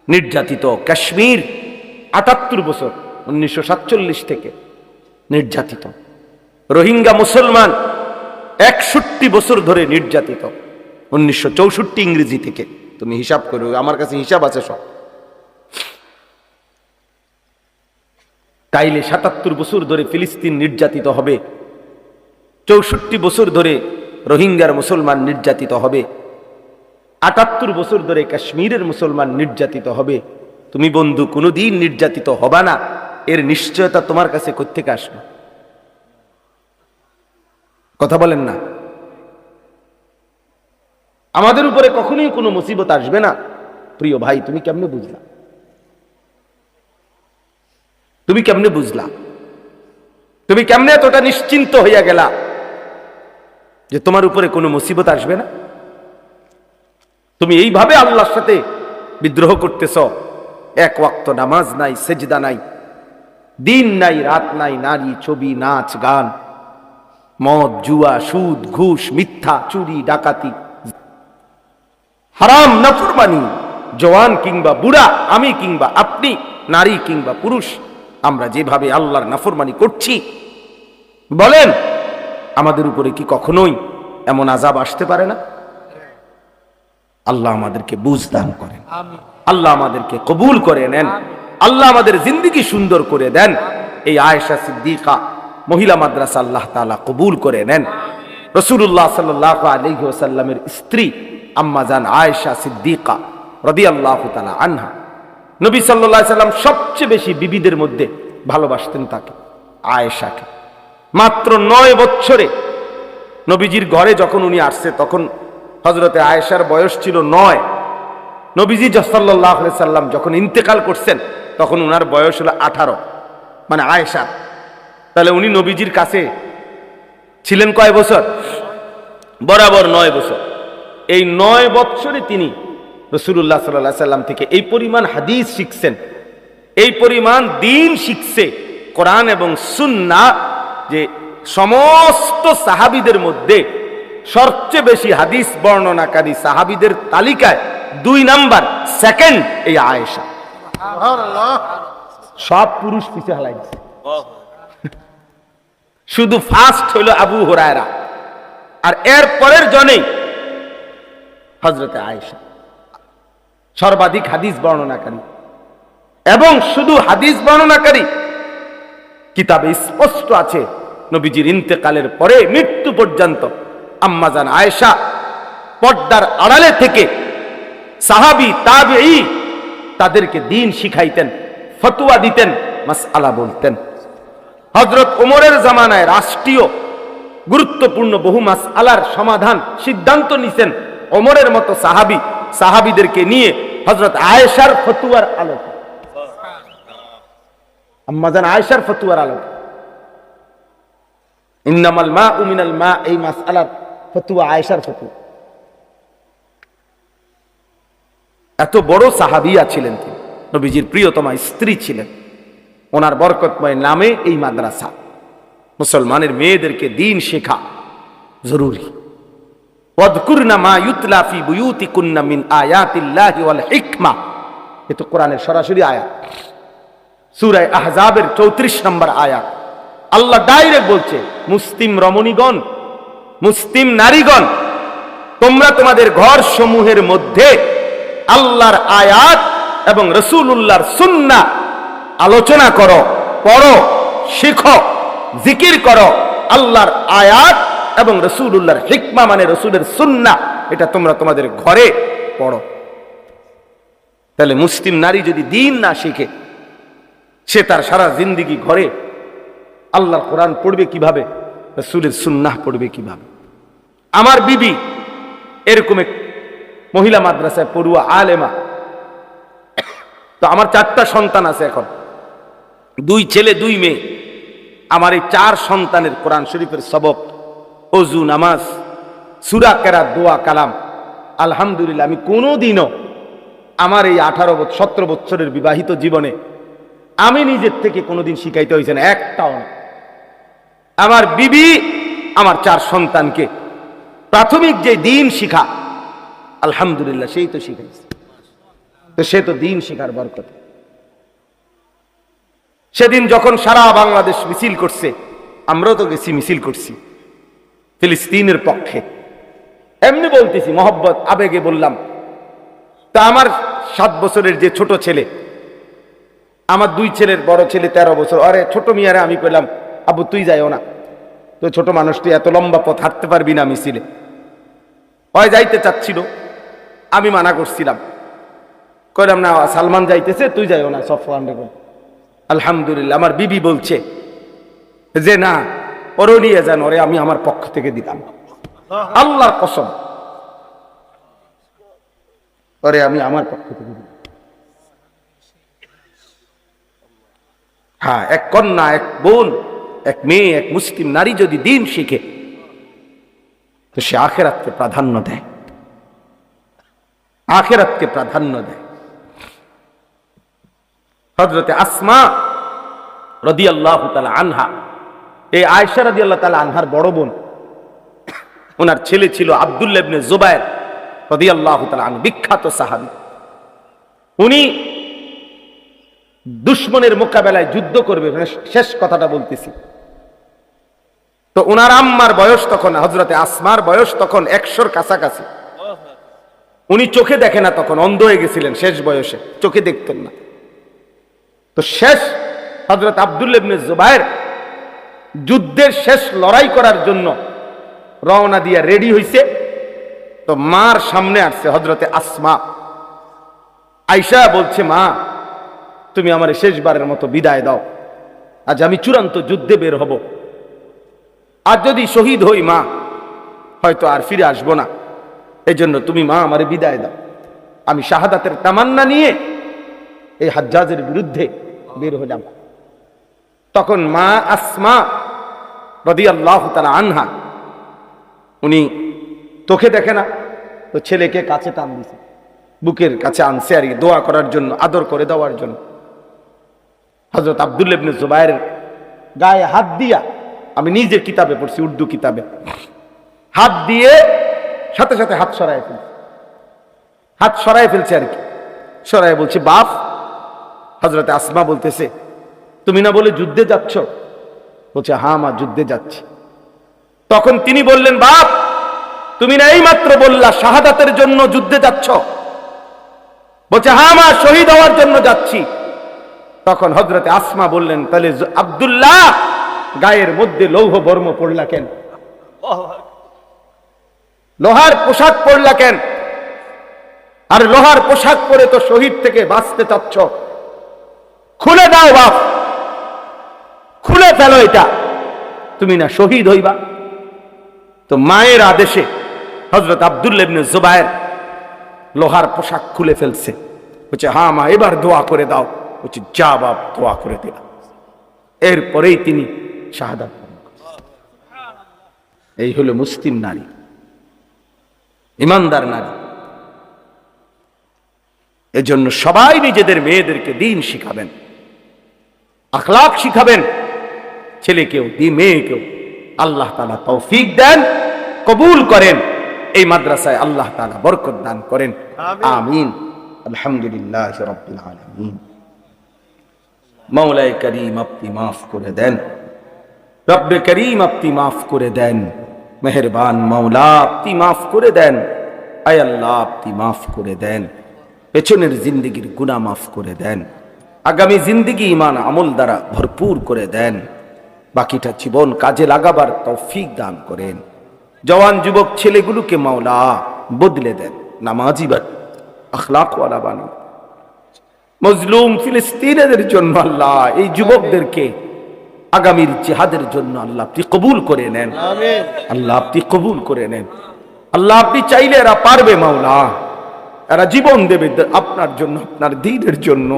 নির্যাতিত, কাশ্মীর 78 বছর 1947 থেকে নির্যাতিত, রোহিঙ্গা মুসলমান 61 বছর ধরে নির্যাতিত 1964 ইংরেজি থেকে। তুমি হিসাব করো, আমার কাছে হিসাব আছে সব। তাইলে 77 বছর ধরে ফিলিস্তিন নির্যাতিত হবে, 64 বছর ধরে রোহিঙ্গার মুসলমান নির্যাতিত হবে, 78 বছর ধরে কাশ্মীরের মুসলমান নির্যাতিত হবে। তুমি বন্ধু কোনোদিন নির্যাতিত হবা না, এর নিশ্চয়তা তোমার কাছে কোত্থেকে আসবে? কথা বলেন না। আমাদের উপরে কখনোই কোনো মুসিবত আসবে না। প্রিয় ভাই, তুমি কেমনে বুঝলা? তুমি কেমনে বুঝলা? তুমি কেমনে এতটা নিশ্চিন্ত হইয়া গেলা যে তোমার উপরে কোনো মুসিবত আসবে না? তুমি এইভাবে আল্লাহর সাথে বিদ্রোহ করতেছ। 1 ওয়াক্ত নামাজ নাই, সেজদা নাই, দিন নাই, রাত নাই, নারী, ছবি, নাচ গান, মদ, জুয়া, সুদ, ঘুষ, মিথ্যা, চুরি, ডাকাতি, হারাম, নাফরমানি, জওয়ান কিংবা বুড়া, আমি কিংবা আপনি, নারী কিংবা পুরুষ, আমরা যেভাবে আল্লাহর নাফরমানি করছি, বলেন আমাদের উপরে কি কখনোই এমন আযাব আসতে পারে না? আল্লাহ আমাদেরকে বুঝ দান করেন, আল্লাহ আমাদেরকে কবুল করে নেন, আল্লাহ আমাদের জিন্দেগি সুন্দর করে দেন। এই আয়েশা সিদ্দিকা মহিলা মাদ্রাসা আল্লাহ তাআলা কবুল করে নেন। রাসূলুল্লাহ সাল্লাল্লাহু আলাইহি ওয়াসাল্লামের স্ত্রী আম্মা জান আয়েশা সিদ্দিকা রাদিয়াল্লাহু তাআলা আনহা, নবী সাল্লাল্লাহু আলাইহি সাল্লাম সবচেয়ে বেশি বিবিদের মধ্যে ভালোবাসতেন তাকে, আয়েশাকে। মাত্র 9 বছরে নবীজির ঘরে যখন উনি আসছে, তখন হযরতে আয়েশার বয়স ছিল 9। নবীজি সাল্লাল্লাহু আলাইহি সাল্লাম যখন ইন্তেকাল করছেন, তখন উনার বয়স হলো 18, মানে আয়েশা। তাহলে উনি নবীজির কাছে ছিলেন কয় বছর? বরাবর 9 বছর। এই 9 বছরে তিনি রাসূলুল্লাহ সাল্লাল্লাহু আলাইহি সাল্লাম থেকে এই পরিমাণ হাদিস শিখছেন, এই পরিমাণ দ্বীন শিখছে, কোরআন এবং সুন্নাহ, যে সমস্ত সাহাবীদের মধ্যে সবচেয়ে বেশি হাদিস বর্ণনাকারী সাহাবীদের তালিকায় 2 নাম্বার, সেকেন্ড এই আয়েশা। সব পুরুষ পিছে হালাই দিছে, শুধু ফার্স্ট হইল আবু হুরায়রা, আর এর পরের জনেই হযরতে আয়েশা সর্বাধিক হাদিস বর্ণনাকারী। এবং শুধু হাদিস বর্ণনাকারী, কিতাবে স্পষ্ট আছে নবীজির ইন্তেকালের পরে মৃত্যু পর্যন্ত আম্মাজান আয়েশা পর্দার আড়ালে থেকে সাহাবী তাবেঈ তাদেরকে দ্বীন শিখাইতেন, ফতোয়া দিতেন, মাসআলা বলতেন। হযরত ওমরের জামানায় রাষ্ট্রীয় গুরুত্বপূর্ণ বহু মাসআলার সমাধান সিদ্ধান্ত নিছেন ওমরের মতো সাহাবীদেরকে নিয়ে হযরত আয়েশার ফতোয়ার আলোকে, আম্মাজান আয়েশার ফতোয়ার আলোকে। ইন্নামাল মাউ মিনাল মা, এই মাসআলার ফতোয়া আয়েশার ফতোয়া। এত বড় সাহাবিয়া ছিলেন তিনি, নবীজির প্রিয়তমা স্ত্রী ছিলেন। ওনার বরকতময় নামে এই মাদ্রাসা। মুসলমানের মেয়েদেরকে দ্বীন শেখা জরুরি। ওয়াযকুরনা মা ইউতলা ফি বুয়ুতিকুন্না মিন আয়াতিল্লাহি ওয়াল হিকমা, এ তো কোরআনের সরাসরি আয়াত। সূরা আহজাবের 34 নম্বর আয়াত। আল্লাহ ডাইরেক্ট বলছে, মুসলিম রমণীগণ, মুসলিম নারীগণ, তোমরা তোমাদের ঘর সমূহের মধ্যে আল্লাহর আয়াত এবং রাসূলুল্লাহর সুন্নাহ আলোচনা করো, পড়ো, শিখো, জিকির করো। আল্লাহর আয়াত এবং রাসূলুল্লাহর হিকমা মানে রাসূলের সুন্নাহ, এটা তোমরা তোমাদের ঘরে পড়ো। তাহলে মুসলিম নারী যদি দ্বীন না শিখে, সে তার সারা জিন্দেগি ঘরে আল্লাহর কোরআন পড়বে কিভাবে, রাসূলের সুন্নাহ পড়বে কিভাবে? আমার বিবি এরকম এক মহিলা মাদ্রাসায় পড়ুয়া আলেমা। তো আমার 4টা সন্তান আছে এখন, 2 ছেলে 2 মেয়ে। আমার এই 4 সন্তানের কোরআন শরীফের সবক, ওযু, নামাজ, সূরা কেরাত, দোয়া, কালাম, আলহামদুলিল্লাহ আমি কোনোদিনও আমার এই 17 বছরের বিবাহিত জীবনে আমি নিজের থেকে কোনোদিন শিখাইতে হয়েছে না, একটাও না। আমার বিবি আমার 4 সন্তানকে প্রাথমিক যে দ্বীন শিখা, আলহামদুলিল্লাহ সেই তো শিখাইছে। তো সে তো দ্বীন শিখার বরকত। সেদিন যখন সারা বাংলাদেশ মিছিল করছে, আমরাও তো গেছি, মিছিল করছি ফিলিস্তিনের পক্ষে। এমনি বলতেছি, মহব্বত, আবেগে বললাম। তা আমার 7 বছরের যে ছোট ছেলে, আমার 2 ছেলের বড় ছেলে 13 বছর, আরে ছোট মিয়ারে আমি কইলাম, আব্বু তুই যাইও না, তো ছোট মানুষ, তুই এত লম্বা পথ হাঁটতে পারবি না মিছিলে। ওই যাইতে চাচ্ছিল, আমি মানা করছিলাম, কইলাম না সালমান যাইতেছে, তুই যাইও না, সফওয়ান রে। আলহামদুলিল্লাহ আমার বিবি বলছে যে না, ওরে নিয়ে যান, ওরে আমি আমার পক্ষ থেকে দিলাম, আল্লাহর কসম, ওরে আমি আমার পক্ষ থেকে দিলাম। হ্যাঁ, এক কন্যা, এক বোন, এক মেয়ে, এক মুসলিম নারী যদি দ্বীন শিখে, তো সে আখিরাতকে প্রাধান্য দেয়, আখিরাতকে প্রাধান্য দেয়। হযরতে আসমা রাদিয়াল্লাহু তাআলা আনহা, এই আয়েশা রাদিয়াল্লাহু তাআলা আনহার বড় বোন, ওনার ছেলে ছিল আব্দুল্লাহ ইবনে জুবায়ের রাদিয়াল্লাহু তাআলা আনহু, বিখ্যাত সাহাবী। উনি দুশমনের মোকাবেলায় যুদ্ধ করবে, শেষ কথাটা বলতেছি। তো ওনার আম্মার বয়স তখন, হযরতে আসমার বয়স তখন 100-র কাছাকাছি। উনি চোখে দেখে না, তখন অন্ধ হয়ে গেছিলেন শেষ বয়সে, চোখে দেখতেন না। তো শেষ হযরত আব্দুল্লাহ ইবনে জুবায়ের যুদ্ধের শেষ লড়াই করার জন্য রওনা দিয়া রেডি হইছে। তো মার সামনে আসছে হযরতে আসমা। আয়েশা বলছে, মা তুমি আমার শেষবারের মতো বিদায় দাও, আজ আমি চূড়ান্ত যুদ্ধে বের হব, আর যদি শহীদ হই মা, হয়তো আর ফিরে আসবো না, এই জন্য তুমি মা আমারে বিদায় দাও। আমি শাহাদাতের তামান্না নিয়ে এই হাজ্জাজের বিরুদ্ধে বের হলাম। তখন মা আসমা রাদিয়াল্লাহু তাআলা আনহা, উনি চোখে দেখে না, তো ছেলেকে কাছে টান দিছে, বুকের কাছে আনছে আর দোয়া করার জন্য, আদর করে দেওয়ার জন্য। হযরত আব্দুল্লাহ ইবনে জুবায়ের গায়ে হাত দিয়া আমি নিজের কিতাবে পড়ছি, উর্দু কিতাবে। হাত দিয়ে সাথে সাথে হাত সরায় ফেলছে, হাত সরায় ফেলছে আর কি। সরায় বলছে, বাপ। হযরতে আসমা বলতেছে, তুমি না বলে যুদ্ধে যাচ্ছ? বলছে, হ্যাঁ মা, যুদ্ধে যাচ্ছি। তখন তিনি বললেন, বাপ, তুমি না এইমাত্র বললা শাহাদাতের জন্য যুদ্ধে যাচ্ছ? বলছে, হ্যাঁ মা, শহীদ হওয়ার জন্য যাচ্ছি। তখন হযরতে আসমা বললেন, তাহলে আব্দুল্লাহ গায়ের মধ্যে লৌহ বর্ম পড়লা কেন? লোহার পোশাক পরলা কেন? আর লোহার পোশাক পরে তো শহীদ থেকে বাঁচতে চাচ্ছ, খুলে দাও বাপ, খুলে ফেলো এটা, তুমি না শহীদ হইবা। তো মায়ের আদেশে হযরত আব্দুল্লাহ ইবনে জুবায়ের লোহার পোশাক খুলে ফেলছে। বলছে, হ্যাঁ মা, এবার দোয়া করে দাও। বলছে, যা বাপ, দোয়া করে দিলাম। এরপরেই তিনি শাহাদাত বরণ করেছেন। এই হলো মুসলিম নারী, ইমানদার নারী। এজন্য সবাই নিজেদের মেয়েদেরকে দ্বীন শিখাবেন, আখলাক শিখাবেন, ছেলেকেও মেয়েকেও। আল্লাহ তাআলা তৌফিক দেন, কবুল করেন। এই মাদ্রাসায় আল্লাহ তাআলা বরকত দান করেন। আমিন। আলহামদুলিল্লাহি রাব্বিল আলামিন। মাওলায়ে করিম আপনি মাফ করে দেন, রব্বে করিম আপনি মাফ করে দেন, মেহেরবান মাওলা আপনি মাফ করে দেন। আয় আল্লাহ, আপনি মাফ করে দেন, পেছনের জিন্দেগির গুনাহ মাফ করে দেন, আগামী জিন্দেগি ঈমান আমল দ্বারা ভরপুর করে দেন। বাকিটা জীবন কাজে লাগাবার তৌফিক দান করেন। জওয়ান যুবক ছেলেগুলোকে মাওলা বদলে দেন, নামাজি বান, আখলাকওয়ালা বানান। মজলুম ফিলিস্তিনের জন্য আল্লাহ এই যুবকদেরকে আগামীর জিহাদের জন্য আল্লাহ আপনি কবুল করে নেন। আল্লাহ আপনি কবুল করে নেন। আল্লাহ আপনি চাইলে এরা পারবে মাওলা, এরা জীবন দেবে আপনার জন্য, আপনার দ্বীনের জন্য।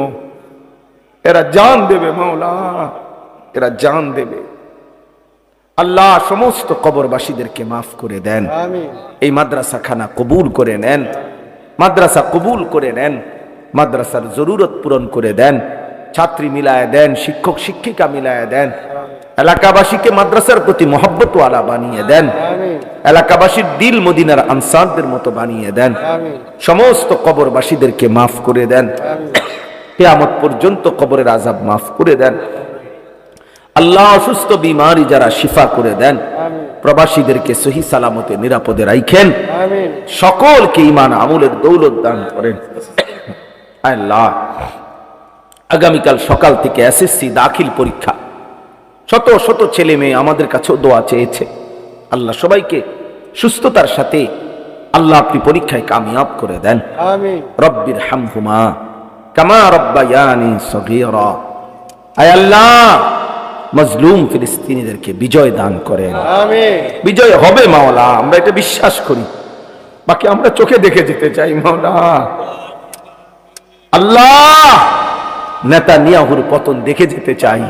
এরা জান দেবে মাওলা, এরা জান দেবে। আল্লাহ সমস্ত কবরবাসীদেরকে মাফ করে দেন। এই মাদ্রাসা খানা কবুল করে নেন, মাদ্রাসা কবুল করে নেন, মাদ্রাসার জরুরত পূরণ করে দেন, ছাত্রী মিলায় দেন, শিক্ষক শিক্ষিকা মিলায় দেন, এলাকাবাসীকে মাদ্রাসার প্রতি মহব্বত ওয়ালা বানিয়ে দেন, এলাকাবাসীর দিল মদিনার আনসারদের মতো বানিয়ে দেন। সমস্ত কবরবাসীদেরকে মাফ করে দেন, কিয়ামত পর্যন্ত কবরের আযাব মাফ করে দেন। আল্লাহ অসুস্থ বিমারি যারা শিফা করে দেন, প্রবাসীদেরকে সহি সালামতে নিরাপদে রাখেন, সকলকে ঈমান আমলের দৌলত দান করেন। আল্লাহ আগামীকাল সকাল থেকে এসএসসি দাখিল পরীক্ষা, শত শত ছেলে মেয়ে আমাদের কাছেও দোয়া চেয়েছে। আল্লাহ সবাইকে সুস্থতার সাথে আল্লাহ আপনি পরীক্ষায় কামিয়াব করে দেন। আমিন। রব্বির হামহুমা কামা রব্বায়ানি সগীরা। আয় আল্লাহ মজলুম ফিলিস্তিনিদেরকে বিজয় দান করেন। আমিন। বিজয় হবে মাওলা, আমরা এটা বিশ্বাস করি, বাকি আমরা চোখে দেখে যেতে চাই মাওলা। আল্লাহ নেতানিয়াহুর পতন দেখে যেতে চাই।